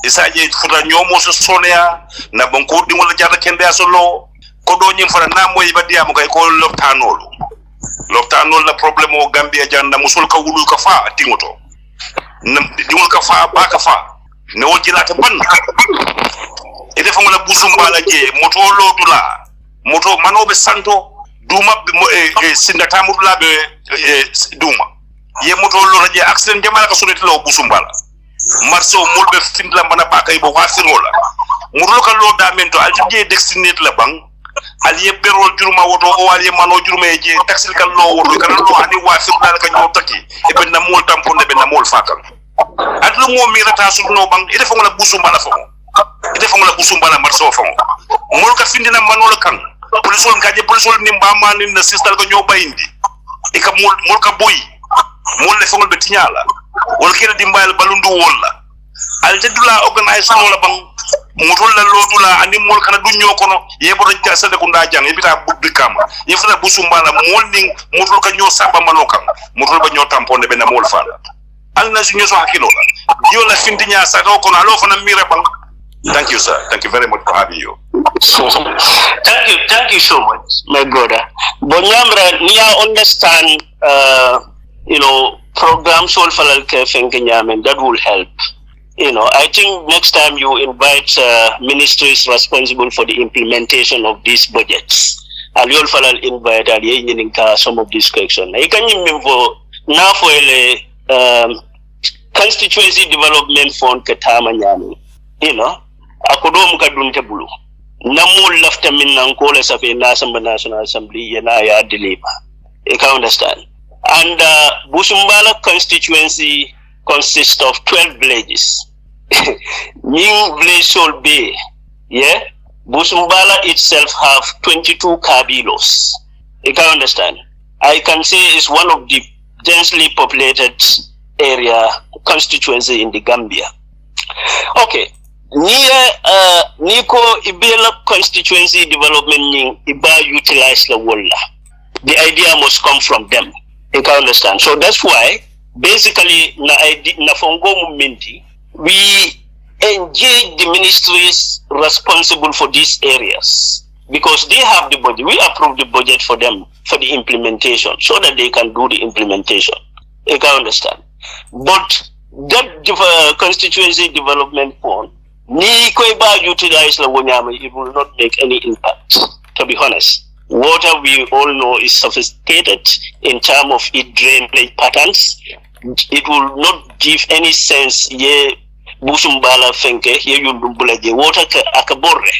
Speaker 4: Isaje futa nyomo so sonia na banko di wala jada kende asolo ko do nyim fara na moy badiya mo kay ko loptanol la problème o Gambia janda musul ka wulu ka fa tingoto
Speaker 6: diwol ka fa ba ka fa ne wol jilata ban ite fa ngala Busumbala je moto lodula moto manobe santo duma sindata mudula be duma ye moto lo je accident jamala ka sunete lo Busumbala marso mulbe findla bana ba kay bo wasirola murulo ka lo damento alje destinate la bang aliye perol juruma woto o aliye mano juruma je taxil kal lo woto kan lo ani wasirna ka nyaw taki e ben na mol tamponde ben na mol fakal adlu mo mirata sunno bang ite fa ngala Busumbala fa ite fa ngala Busumbala marso fa mol ka findina manol kan polisol ngaje polisol ni mbama ni na sistal ko nyo bayindi e ka mol ka boy mol le fa ngol be tinyala wol kira dimbayal balundu wolla al tedula organisation wala bang mutol la lodula ani mol kana du nyokono yebo do sade ko nda jang yebita buddi kama yefata Busumbala mol ning mutol ka nyo saba manokan mutol ba nyo tamponde be na mol fala al na junyo so hakilo la yo la findinya sa do kono alo fana mira bang. Thank you, sir. Thank you very much for having you.
Speaker 3: Thank you so much, my brother. Bonyamra, niya understand, programs all falal kefeng kenyamen, that will help. I think next time you invite ministries responsible for the implementation of these budgets, and you all falal invite some of this question. I can remember now for a constituency development fund katama nyami, akodom kadunte bulu. Namul lafta min nankola sa National Assembly yana ya deliver. You can understand. And Busumbala constituency consists of 12 villages. New village shall be, Busumbala itself have 22 kabilos. You can understand. I can say it's one of the densely populated area constituency in the Gambia. Okay. Niko ibela constituency development iba utilize the walla. The idea must come from them. You can understand. So that's why basically na fongo mumenti we engage the ministries responsible for these areas because they have the budget. We approve the budget for them for the implementation so that they can do the implementation. You can understand. But that constituency development fund ni koiba utilize la wonyama, it will not make any impact, to be honest. Water, we all know, is sophisticated in terms of its drainage patterns. It will not give any sense Busumbala fenke ye water akaborre.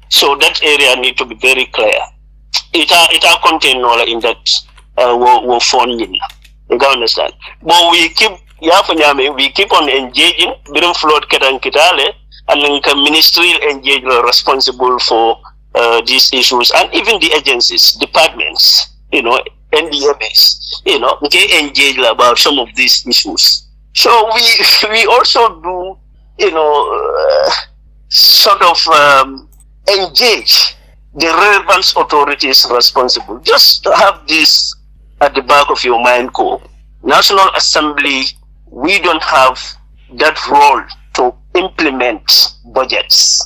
Speaker 3: So that area need to be very clear. It contain all in that fund. You can understand. But we keep on engaging during flood ketan kitale. And the ministry engage responsible for these issues, and even the agencies, departments, NDMS, engage about some of these issues. So we also do, sort of engage the relevant authorities responsible. Just to have this at the back of your mind, National Assembly, we don't have that role to implement budgets.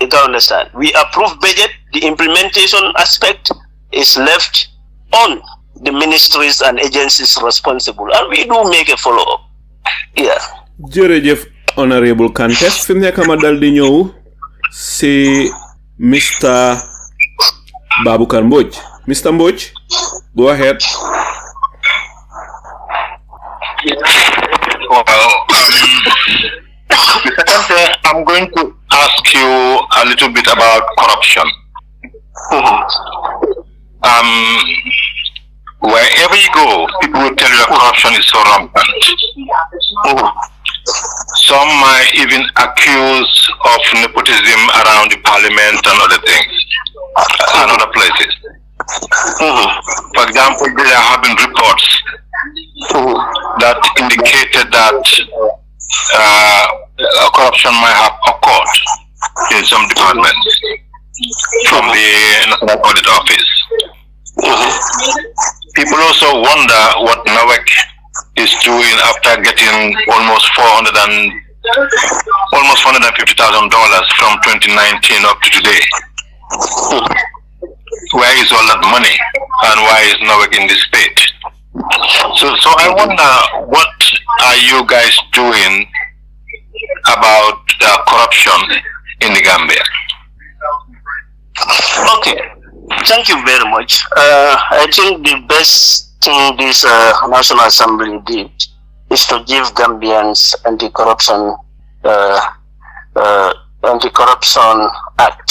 Speaker 3: You can understand. We approve budget, the implementation aspect is left on the ministries and agencies responsible, and we do make a follow-up. Yeah.
Speaker 2: Jerejef Honorable Kanteh, fim nek ma dal di ñew ci Mr. Baboucar Mbodj. Mr. Mbodj, go ahead.
Speaker 4: Mr. Kanteh, I'm going to ask you a little bit about corruption. Wherever you go, people will tell you that corruption is so rampant. Some might even accuse of nepotism around the parliament and other things, and other places. For example, there have been reports that indicated that corruption might have occurred in some departments from the National Audit Office. People also wonder what NAWEC is doing after getting almost $450,000 from 2019 up to today. Where is all that money, and why is NAWEC in this state? So I wonder, what are you guys doing about corruption in the Gambia?
Speaker 3: Okay, thank you very much. I think the best thing this National Assembly did is to give Gambians anti-corruption act.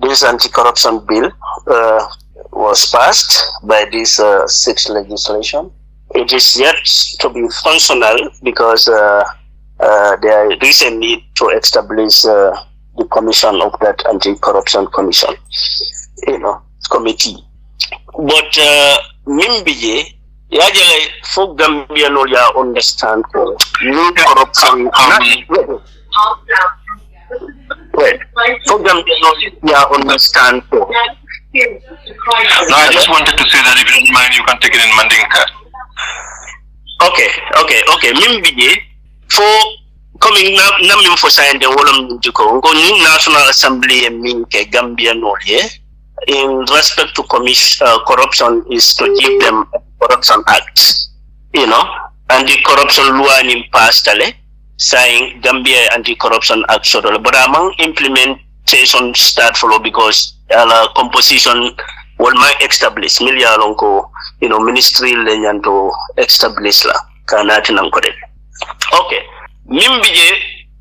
Speaker 3: This anti-corruption bill was passed by this 6th legislation. It is yet to be functional because there is a need to establish the commission of that anti-corruption commission, committee. But Mimbije, yajale for Gambia no ya understand ko new corruption. Wait, for Gambia no ya understand ko.
Speaker 4: No, I just wanted to say that if you don't mind, you can take it in Mandinka.
Speaker 3: Okay. Mimbije for coming na for sign the wolum diko go new National Assembly and minke Gambia no in respect to corruption is to give them a corruption act, and the corruption law in pastale saying Gambia anti-corruption act so but among implementation start follow because composition will might establish miliyalonko ministry lenyan to establish la kanati nang kore. Okay, Mimbije,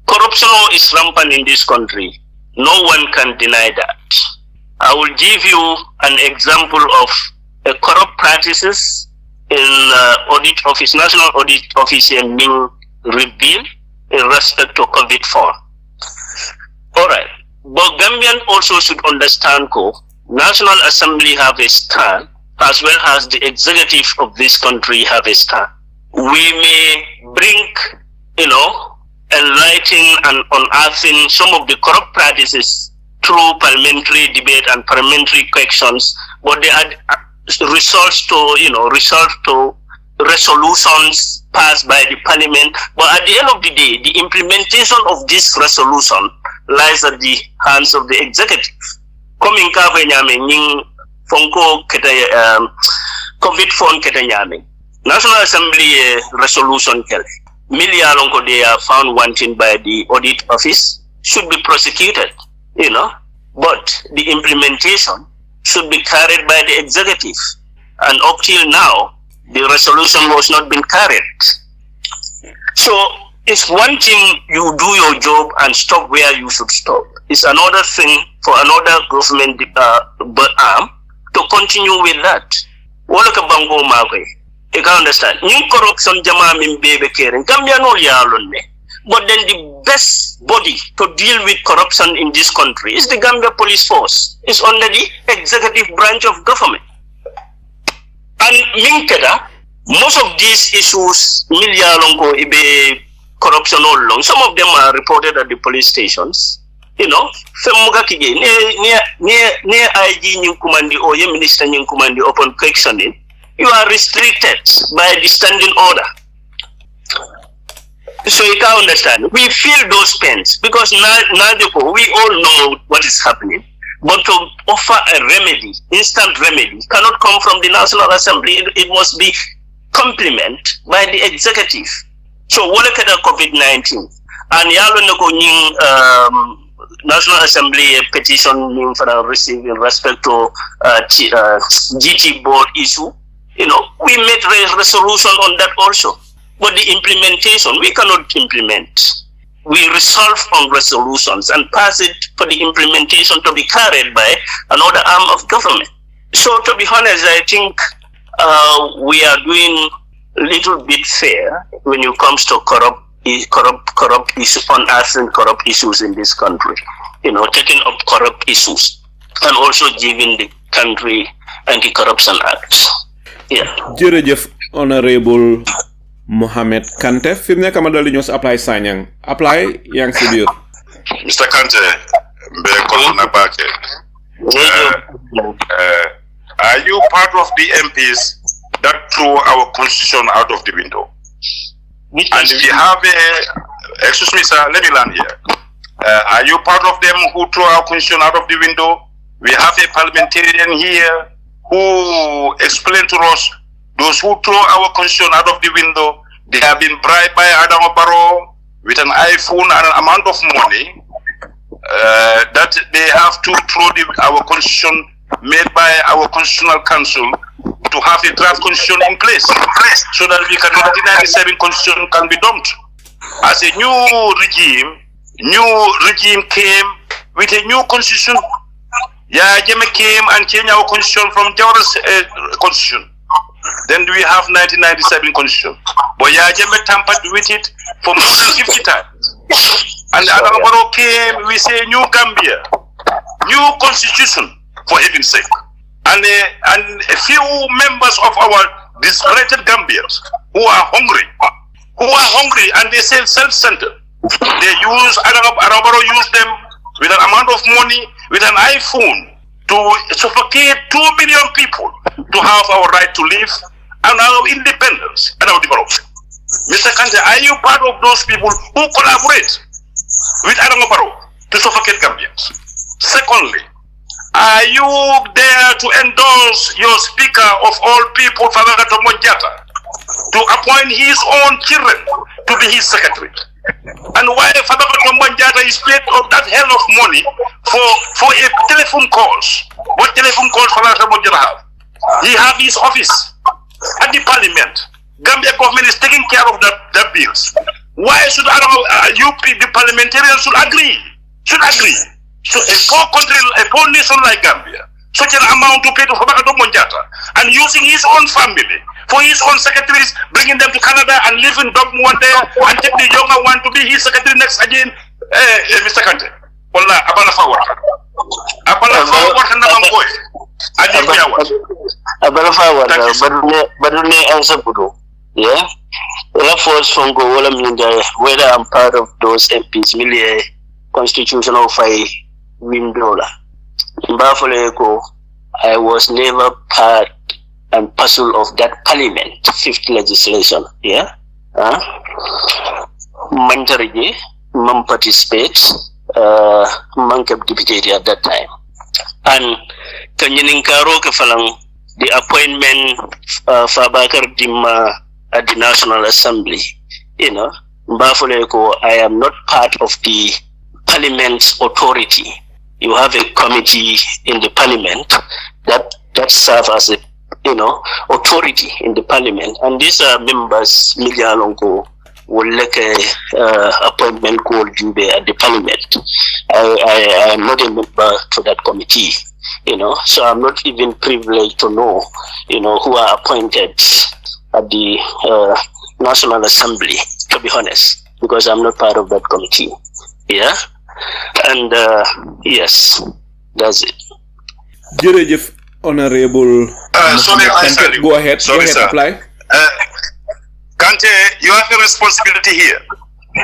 Speaker 3: corruption is rampant in this country. No one can deny that. I will give you an example of corrupt practices in audit office, National Audit Office being revealed in respect to COVID fund. All right, but Gambian also should understand National Assembly have a stand as well as the executive of this country have a stand. We may bring, enlightening and unearthing some of the corrupt practices through parliamentary debate and parliamentary questions, but they are results to resolutions passed by the parliament. But at the end of the day, the implementation of this resolution lies at the hands of the executive. Coming kava nyame ning fonko keta COVID fund keta nyame. National Assembly resolution kele. Miliyalonko they are found wanting by the audit office should be prosecuted. But the implementation should be carried by the executive. And up till now, the resolution was not being carried. So it's one thing you do your job and stop where you should stop. It's another thing for another government arm to continue with that. Woloka bango mawe. You can understand. New corruption jama min bebe keren. Gambia no yalonne. But then the best body to deal with corruption in this country is the Gambia Police Force. It's under the executive branch of government. And Minkeda, most of these issues, miliyalongo ibe corruption all along, some of them are reported at the police stations. Femuga kije, ne IG nyinkumandi or ye minister nyinkumandi upon questioning, you are restricted by the standing order. So you can understand. We feel those pains because now we all know what is happening. But to offer a remedy, instant remedy, cannot come from the National Assembly. It must be complemented by the executive. So what look at the COVID-19 and yalo National Assembly petition for receive in respect to GT board issue. We made a resolution on that also. But the implementation, we cannot implement. We resolve on resolutions and pass it for the implementation to be carried by another arm of government. So to be honest, I think we are doing a little bit fair when it comes to corrupt issues, unearthing corrupt issues in this country. Taking up corrupt issues and also giving the country anti-corruption acts. Yeah.
Speaker 2: Jërëjëf Honorable Muhamed Kanteh fi mu nekk ma dal di ñëw apply sañang apply yang ci biir
Speaker 4: Mr. Kanteh be ko na baake are you part of the MPs that threw our constitution out of the window? And we have excuse me sir, let me land here. Are you part of them who threw our constitution out of the window? We have a parliamentarian here who explained to us those who throw our constitution out of the window,
Speaker 6: They have been bribed by Adama Barrow with an iPhone and an amount of money that they have to throw our constitution made by our constitutional council to have a draft constitution in place so that we can 1997 constitution can be dumped. As a new regime came with a new constitution. Yeah, Jeme came and changed our constitution from Jawara's constitution. Then we have 1997 constitution. But yeah, Jeme tampered with it for more than 50 times. And Adama Barrow came, we say new Gambia, new constitution, for heaven's sake. And a few members of our dispirited Gambians who are hungry and they say self-centered. They use, Adama Barrow used them with an amount of money, with an iPhone, to suffocate 2 million people to have our right to live and our independence and our development. Mr. Kanteh, are you part of those people who collaborate with Adama Barrow to suffocate Gambians? Secondly, are you there to endorse your speaker of all people, Fatou Jawara, to appoint his own children to be his secretary? And why Fatou Jawara is paid of that hell of money for a telephone calls? What telephone calls Fatou Jawara have? He have his office at the parliament. Gambia government is taking care of that bills. Why should the parliamentarians should agree? So a poor country, a poor nation like Gambia, such an amount to pay to Fatou Jawara, and using his own family for his own secretaries, bringing them to Canada and live in Dublin one day, and take the younger one to be his secretary next again, Mr. Kanteh. Wallah, abala forward na mangoy.
Speaker 3: Abala forward, badune answer budo. Yeah. Well, first from go whether I'm part of those MPs, really constitutional fight window. I was never part and parcel of that parliament, fifth legislation. Yeah. Mantarigi, man participate, man kept deputy at that time. And Kanyininkaro Kafalang, the appointment Fabakar Dima at the National Assembly. You know, I am not part of the Parliament's authority. You have a committee in the Parliament that serve as a authority in the Parliament, and these are members Milialongo will like a appointment called Jube at the Parliament. I am not a member to that committee, so I'm not even privileged to know, who are appointed at the National Assembly, to be honest, because I'm not part of that committee. Yeah, and yes, that's it.
Speaker 2: Jerejef, Honorable.
Speaker 6: Sorry,
Speaker 2: go ahead.
Speaker 6: Sorry,
Speaker 2: go ahead,
Speaker 6: sir.
Speaker 2: Apply.
Speaker 6: Kanteh, you have a responsibility here.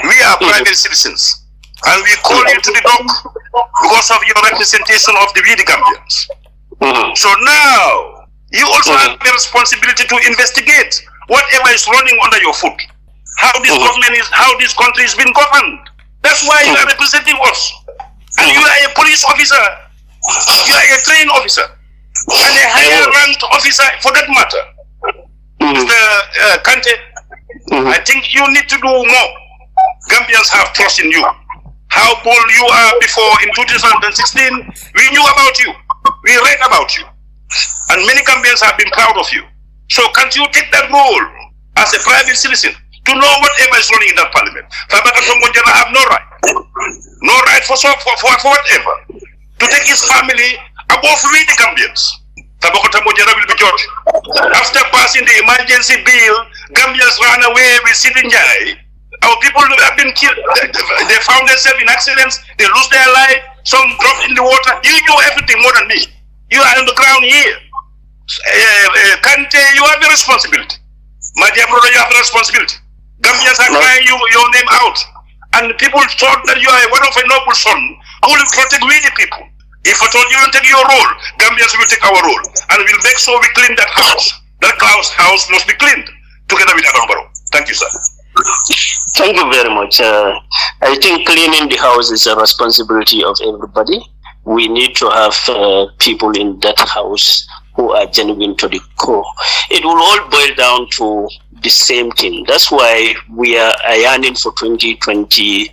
Speaker 6: We are private citizens, and we call you to the dock because of your representation of the Gambians. So now, you also have the responsibility to investigate whatever is running under your foot. How this government is, how this country has been governed. That's why you are representing us. And you are a police officer. You are a trained officer. And a higher ranked officer for that matter. Mr. Kanteh, I think you need to do more. Gambians have trust in you. How bold you are before in 2016, we knew about you. We read about you. And many Gambians have been proud of you. So can't you take that role as a private citizen to know whatever is running in that parliament? Fatou Jawara have no right. No right for whatever. To take his family above we the Gambians. Fatou Jawara will be judged. After passing the emergency bill, Gambians ran away with Sidin Jai. Our people have been killed. They found themselves in accidents. They lose their life. Some dropped in the water. You know everything more than me. You are on the ground here. Kanteh, you have the responsibility. My dear brother, you have the responsibility. Gambians are crying your name out. And people thought that you are one of a noble son who will protect we the people. If I told you to take your role, Gambians will take our role. And we'll make sure we clean that house. That house must be cleaned together with Adama Barrow. Thank you, sir.
Speaker 3: Thank you very much. I think cleaning the house is a responsibility of everybody. We need to have people in that house who are genuine to the core. It will all boil down to the same thing. That's why we are yearning for 2020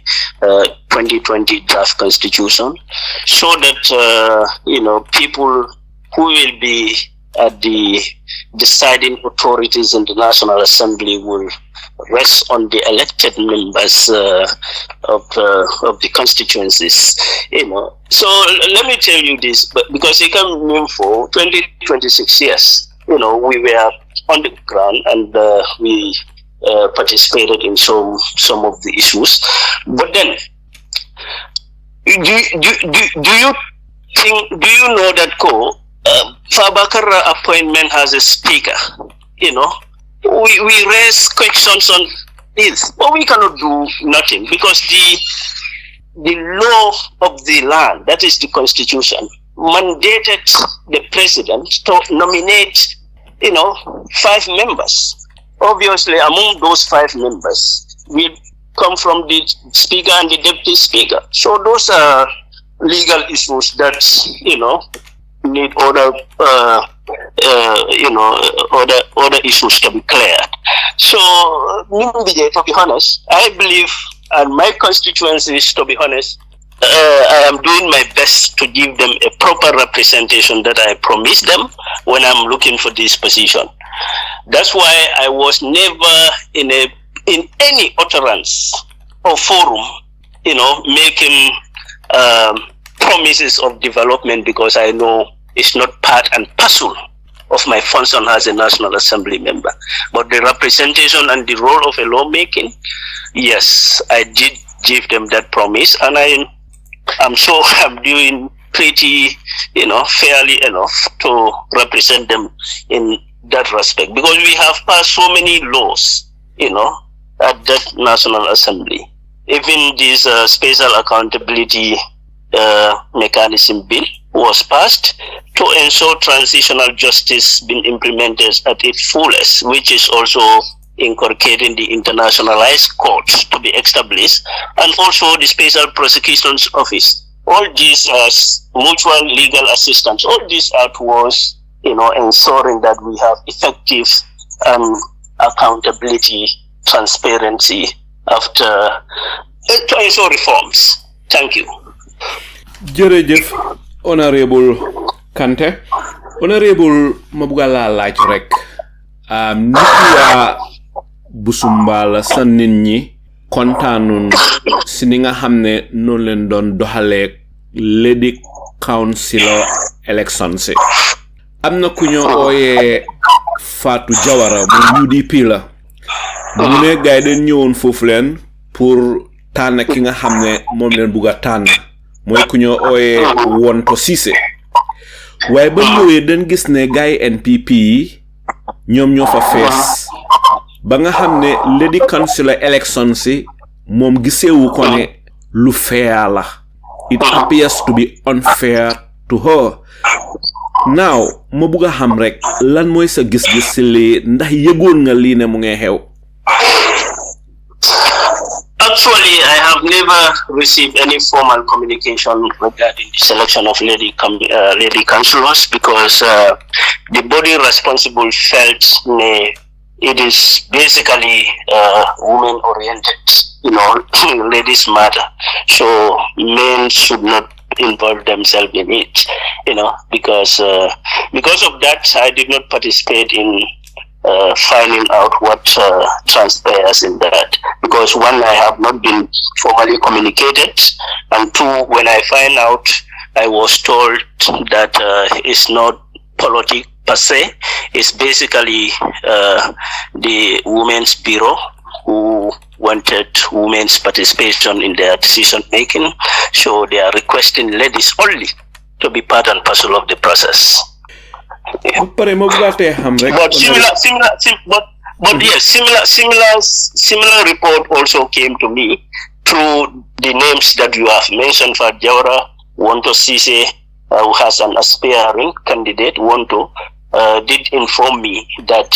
Speaker 3: draft constitution, so that people who will be at the deciding authorities in the National Assembly will rest on the elected members of the constituencies. So let me tell you this, because it can mean for 2026 years. We were on the ground and we participated in some of the issues. But then, do you know that Fabakara appointment has a speaker? We raise questions on this, but we cannot do nothing because the law of the land, that is the constitution, mandated the president to nominate 5 members. Obviously, among those 5 members will come from the speaker and the deputy speaker. So those are legal issues that need other issues to be cleared. So, to be honest, I believe, and my constituencies, to be honest, I am doing my best to give them a proper representation that I promised them when I'm looking for this position. That's why I was never in any utterance or forum, making promises of development, because I know it's not part and parcel of my function as a National Assembly member. But the representation and the role of a lawmaking, yes, I did give them that promise, and I'm sure I'm doing pretty, fairly enough to represent them in that respect, because we have passed so many laws, at that National Assembly. Even this special accountability mechanism bill was passed to ensure transitional justice being implemented at its fullest, which is also inculcating the internationalized courts to be established, and also the special prosecution's office. All these mutual legal assistance, all these are towards ensuring that we have effective accountability, transparency after to ensure reforms. Thank you.
Speaker 2: Jërëjëf Honorable Kanteh. Honorable Mabugala laaj rek nit waa Busumbala sa nit ñi kontaanun si ni nga xam ne noonu leen doon doxalee lady councilor election si. Am na ku ñu ooyee Fatou Jawara bu UDP la mu ne gaay den ñëwoon foofu leen pour tànn ki nga xam ne moom leen bugg a tànn mooy ku ñu ooyee Wonto Ceesay. waaye ba ñëwee dañ gis ne gaay NPP yi ñoom ñoo fa fees ba nga xam ne lady councilor election si moom gisewu ko ne lu fair la. It appears to be unfair to her. Now ma bëgg a xam rek lan mooy sa gis-gis si lii ndax yëgoon nga lii ne mu ngi xew.
Speaker 3: Actually, I have never received any formal communication regarding the selection of lady councillors, because the body responsible felt it is basically women-oriented, ladies matter. So men should not involve themselves in it, because of that, I did not participate in finding out what transpires in that, because one, I have not been formally communicated, and two, when I find out, I was told that it's not politics per se. It's basically the Women's Bureau who wanted women's participation in their decision making, so they are requesting ladies only to be part and parcel of the process. Yeah. But similar report also came to me through the names that you have mentioned. Fatou Jawara, Wonto Ceesay, who has an aspiring candidate, Wonto, did inform me that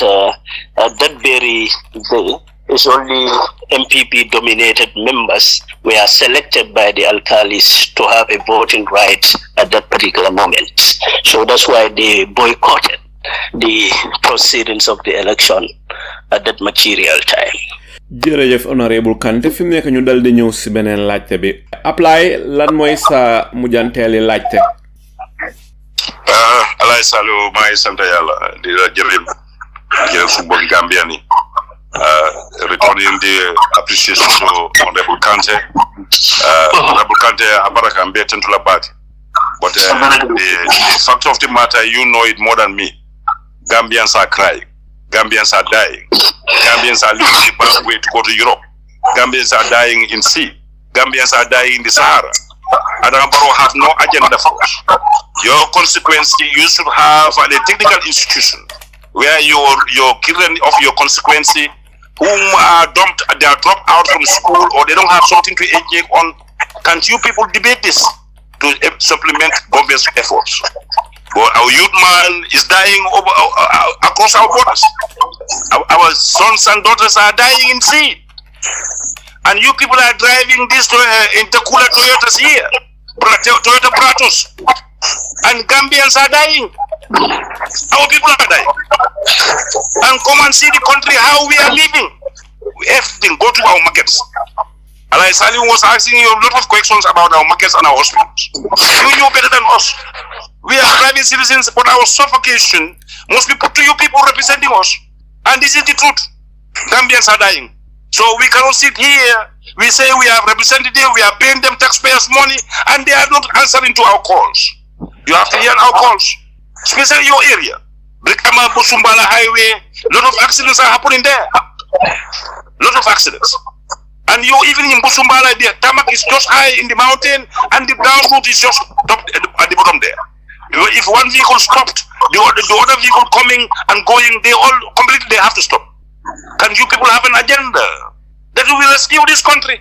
Speaker 3: that very day it's only MPP dominated members were selected by the Alkalis to have a voting right at that particular moment. So that's why they boycotted the proceedings of the election at that material time.
Speaker 2: jërëjëf honorable Kanteh fi mu nekk ñu dal di ñëw si beneen laajte bi apply lan mooy sa mujjanteeli laajte
Speaker 6: alay salu may sant yàlla di la jërëjëf football Gambia ni returning the appreciation to honorable Kanteh honorable Kanteh abaraka mbe tentula bati but the fact of the matter, you know it more than me. Gambians are crying. Gambians are dying. Gambians are losing the pathway to go to Europe. Gambians are dying in sea. Gambians are dying in the Sahara. Adambaro have no agenda for us. Your constituency, you should have a technical institution where your children of your constituency whom are dumped, they are dropped out from school or they don't have something to engage on. Can't you people debate this to supplement government's efforts? But our youth man is dying across our borders. Our sons and daughters are dying in sea. And you people are driving these intercooler Toyotas here, Toyota Pratos. And Gambians are dying. Our people are dying. And come and see the country, how we are living. Everything, go to our markets. Alai Salim was asking you a lot of questions about our markets and our hospitals. You know better than us. We are private citizens, but our suffocation must be put to you people representing us. And this is the truth. Gambians are dying. So we cannot sit here. We say we have representatives, we are paying them taxpayers' money, and they are not answering to our calls. You have to hear our calls, especially your area. Brikama Busumbala Highway, a lot of accidents are happening there. A lot of accidents. And you even in Busumbala, the tarmac is just high in the mountain, and the down road is just at the bottom there. If one vehicle stopped, the other vehicle coming and going, they have to stop. Can you people have an agenda that will rescue this country?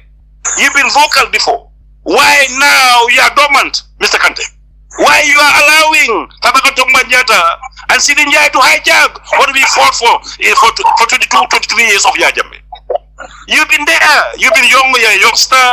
Speaker 6: You've been vocal before. Why now you are dormant, Mr. Kanteh? Why you are allowing Tabakato Manjata and Sidinjai to hijack what we fought for 22, 23 years of Yajame? You've been there. You've been you're a youngster,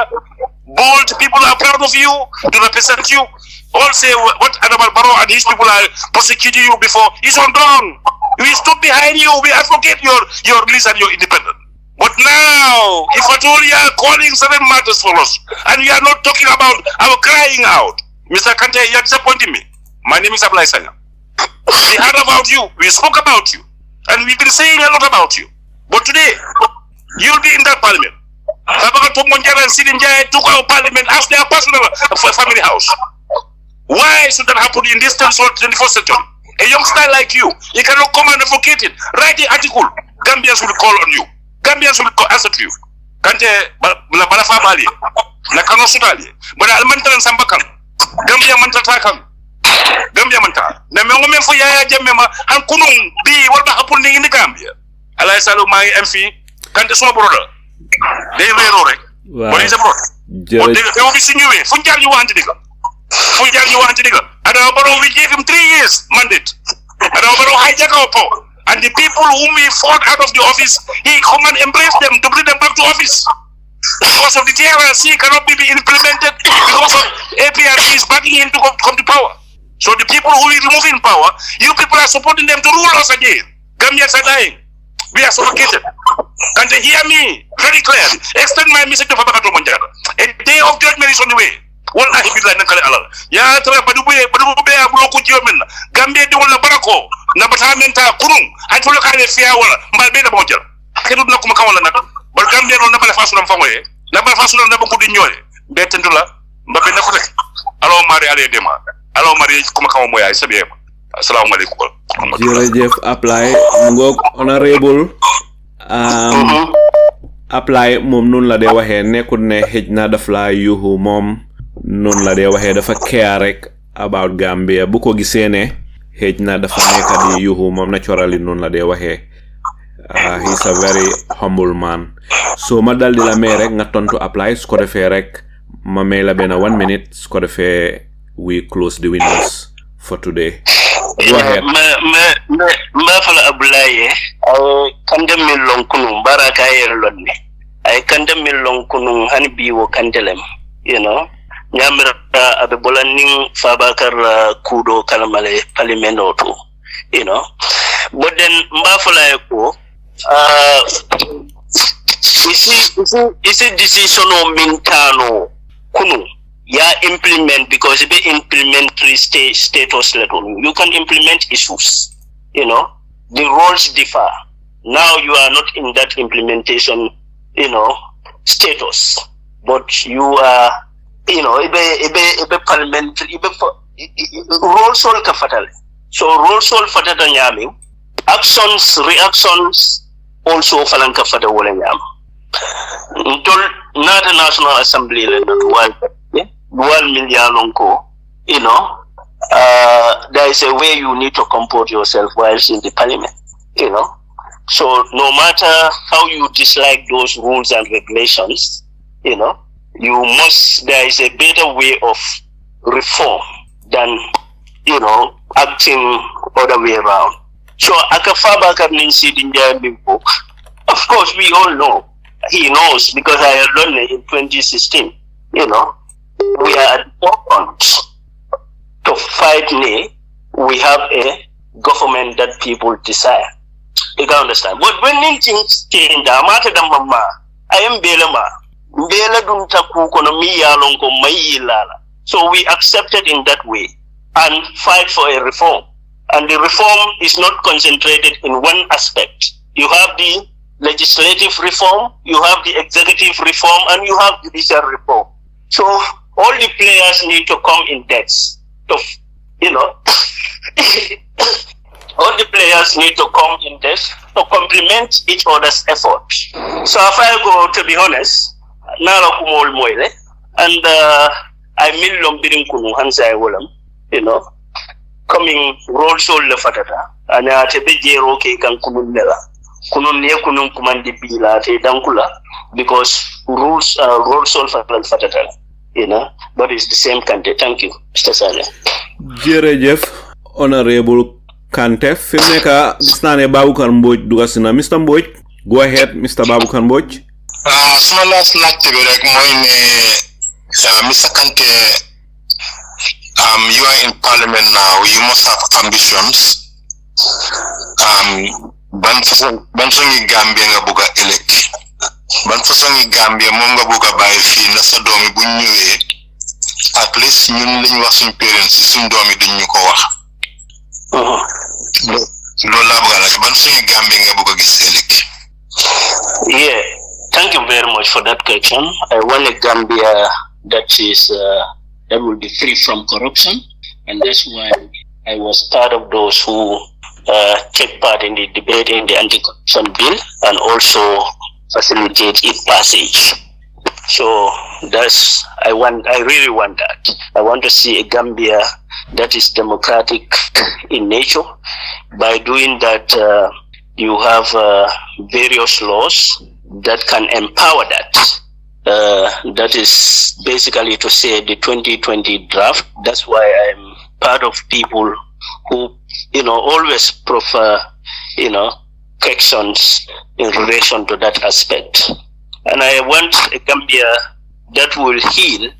Speaker 6: bold. People are proud of you to represent you. All say what Adama Barrow and his people are prosecuting you before is undone. We stood behind you. We advocate your release and your independence. But now, if at all you are calling certain matters for us, and you are not talking about our crying out, Mr. Kanteh, you are disappointing me. My name is Ablai Sanya. We heard about you. We spoke about you. And we've been saying a lot about you. But today, you'll be in that parliament. Tabakato Monjara and Sidinjai took our parliament as their personal family house. Why should that happen in this 21st century? A youngster like you cannot come and advocate it. Write the article. Gambians will call on you. Gambians will answer to you. Kanteh la balafa bali, la kano sudali. But almantan sambakan. Gambia mantata. Gambia mantata. Na me ngome fo yaya jamme ma han kunun bi wala happen in the Gambia. Alai salu my MP. Kanteh so brother. They rero rek. What is a brother? But they will be seeing you. Funjar you want to diga. Funjar you want to diga. Adama Barrow, we gave him 3 years mandate. Adama Barrow hijack our power. And the people whom we fought out of the office, he come and embrace them to bring them back to office. Because of the TRC cannot be implemented because of APRC is backing him to come to power. So the people who will remove in power, you people are supporting them to rule us again. Gambians are dying. We are suffocated. Can they hear me very clearly? Extend my message to Fabakato Manjara. A day of judgment is on the way. Wallahi billahi nakale alal ya tara badube abulo ko jomen Gambia de wala barako na batamenta kurun ay to lokale fiya wala mbal be da bonjal kedu na kuma kawala nak bal Gambia non na bala fasuna fangoye na bala fasuna na ko di ñore be tendula mbabe na ko rek alo mari ale dema alo mari kuma kaw moya sabe assalamu alaykum
Speaker 2: jërëjëf apply ngok honorable apply mom non la de waxe nekul ne hejna daf la yuhu mom non la de waxe dafa care rek about Gambia bu ko gisee ne hejna dafa nekk di yuhu mom naturally non la de waxe he's a very humble man so ma dal di la may rek nga tontu apply su ko defee rek ma may la benn 1 minute su ko defee we close the windows for today Go ahead.
Speaker 3: Ma fala Abulaye, I condemn me long kunung baraka yerlonne. I condemn me long kunung hanbi wo kandelem, you know. Nyamira abe bolaning fabakar kudo kalamale palimenoto, you know. But then mbafala ko is it decision o mintano kunu ya implement because be implementary status level. You can implement issues, you know. The roles differ. Now you are not in that implementation, you know, status, but you are, you know, ibe parliamentary role sol ka fatal. So role sol fatata nyami. Actions, reactions also falan ka fata wala nyam. Ntol na the National Assembly le dual million ko, you know, there is a way you need to comport yourself whilst in the parliament, you know. So no matter how you dislike those rules and regulations, you know, there is a better way of reform than, you know, acting other way around. So Akafaba Kabninsi Dinja, of course we all know, he knows because I had learned it in 2016, you know, we are at the forefront to fight we have a government that people desire. You can understand. But when things change, I am Belema. Bela dunta kukono miya lonko mayilala. So we accepted in that way and fight for a reform. And the reform is not concentrated in one aspect. You have the legislative reform, you have the executive reform, and you have judicial reform. So all the players need to come in depth. You know, all the players need to come in depth to complement each other's effort. So if I go, to be honest, and I mean lombirin kunu hansa you know, coming roll shoulder fatata, and I tebe jero ke kan kunun nela. Kunun ne kunun kumandi bila te dankula because rules roll shoulder fatata, you know, but it's the same country. Thank you, Mr. Sale.
Speaker 2: Jerejef, Honorable Kanteh, filmmaker, gis naa ne Baboucarr Mbodj duga si na. Mr. Mbodj, go ahead, Mr. Baboucarr Mbodj.
Speaker 4: Suma last laajte bi rek mooy ne Mr. Kanteh, you are in Parliament now. You must have ambitions. Ban façon Gambia nga buga elect. Ban façon Gambia moom nga buga bàyyi fii na sa doomi bu ñëwee at least ñun liñ wax suñ parents yi suñ doomi duñ ñu ko wax. Loolu laa bëgg a laaj ban façon Gambia nga buga gis elect.
Speaker 3: Yeah, thank you very much for that question. I want a Gambia that will be free from corruption, and that's why I was part of those who take part in the debate in the anti-corruption bill and also facilitate its passage. So I really want that. I want to see a Gambia that is democratic in nature. By doing that, you have various laws that can empower that. That is basically to say the 2020 draft. That's why I'm part of people who, you know, always prefer, you know, corrections in relation to that aspect. And I want a Gambia that will heal,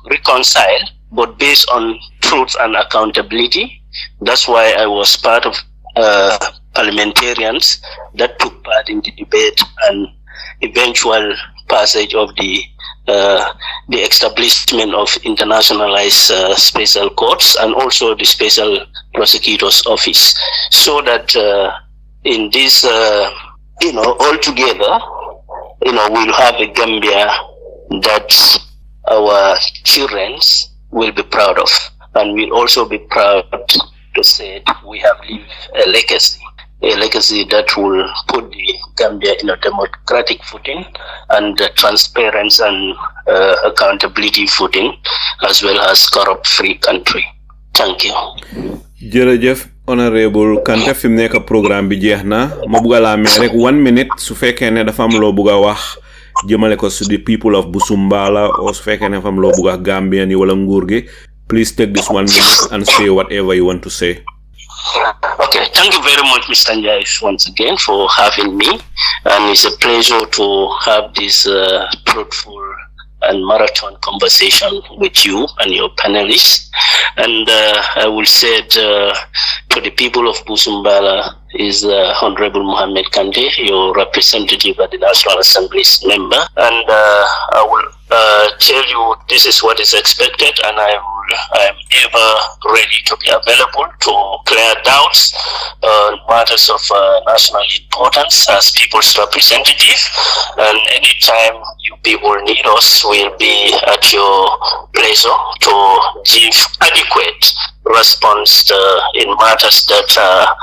Speaker 3: reconcile, but based on truth and accountability. That's why I was part of parliamentarians that took part in the debate and eventual passage of the establishment of internationalized special courts and also the special prosecutor's office, so that in this, you know, all together, you know, we'll have a Gambia that our children will be proud of, and we'll also be proud to say we have left a legacy that will put the Gambia in a democratic footing and transparency and accountability footing, as well as corrupt-free country. Thank you.
Speaker 2: Jërëjëf Honorable Kanteh, fi mu nekk programme bi jeex na ma bëgg laa may rek 1 minute su fekkee ne dafa am loo bëgg a wax jëmale ko su the people of Busumbala, or su fekkee ne dafa am loo bëgg a Gambian yi wala nguur gi, please take this 1 minute and say whatever you want to say.
Speaker 3: Okay, thank you very much, Mr. Njai, once again for having me. And it's a pleasure to have this fruitful and marathon conversation with you and your panelists. And I will say to the people of Busumbala is Honorable Muhamed Kanteh, your representative at the National Assembly's member. And I will tell you this is what is expected, and I am ever ready to be available to clear doubts on matters of national importance as people's representative. And anytime you people need us, we'll be at your pleasure to give adequate response in matters that are,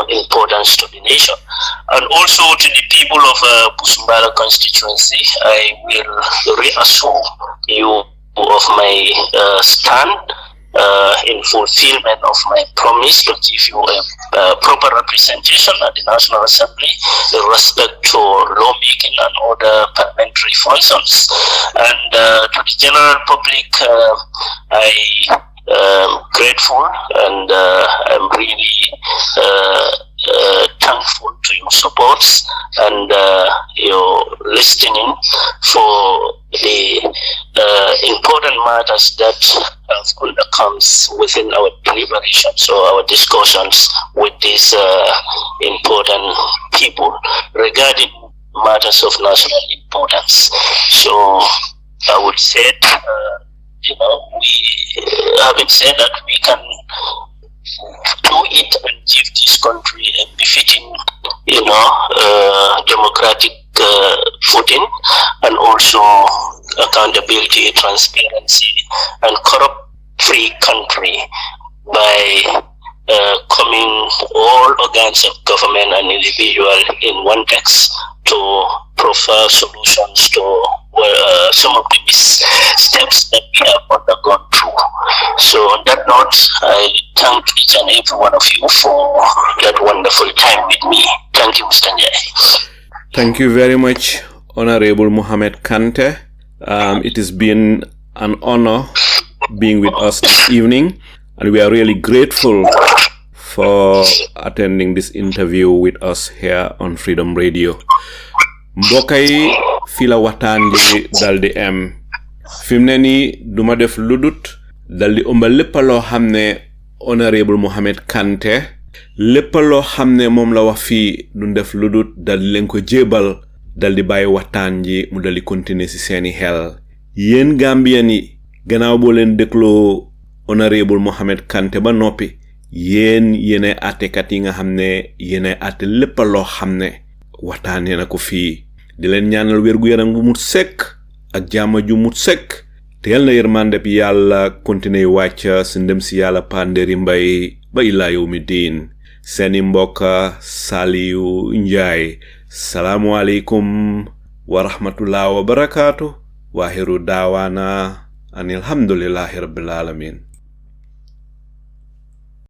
Speaker 3: importance to the nation. And also to the people of Busumbala constituency, I will reassure you of my stand in fulfillment of my promise to give you a proper representation at the National Assembly in respect to lawmaking and other parliamentary functions. And to the general public, I am grateful and I'm really thankful to your support and your listening for the important matters that comes within our deliberations or our discussions with these important people regarding matters of national importance. So I would say, we having said that, we can do it and give this country a befitting, democratic footing, and also accountability, transparency, and corrupt-free country by coming all organs of government and individual in one text to provide solutions to some of the steps that we have undergone through. So on that note, I thank each and every one of you for that wonderful time with me. Thank you, Mr. Njai.
Speaker 2: Thank you very much, Honorable Muhamed Kanteh. It has been an honor being with us this evening, and we are really grateful for attending this interview with us here on Freedom Radio. Mbokk yi fi la waxtaan di daldi am fimne ni duma def ludut daldi ëmbal lépp loo xam ne Honorable Muhamed Kanteh lépp loo xam ne moom la wax fii du def ludut daldi leen ko jébal daldi bàyyi waxtaan ji mu daldi continuer ci seeni xel. Yéen Gambien yi gannaaw boo leen dégloo Honorable Muhamed Kanteh ba noppi yéen yéenay àttekat yi nga xam ne yéenay àtte lépp loo xam ne waxtaanee na ko fii. Di leen ñaanal wér gu yaram gu mut sekk ak jàmm ju mut sekk te yal na yërmande bi yàlla continuer wàcc si ndem si yàlla Panderi Mbay ba ilaa yawmi diin. Seeni mbokk Saliou Njie. Salaamu aleykum wa rahmatullahi wa barakaatu. Waaxiru daawaana an alhamdulillahi rabbil alamin.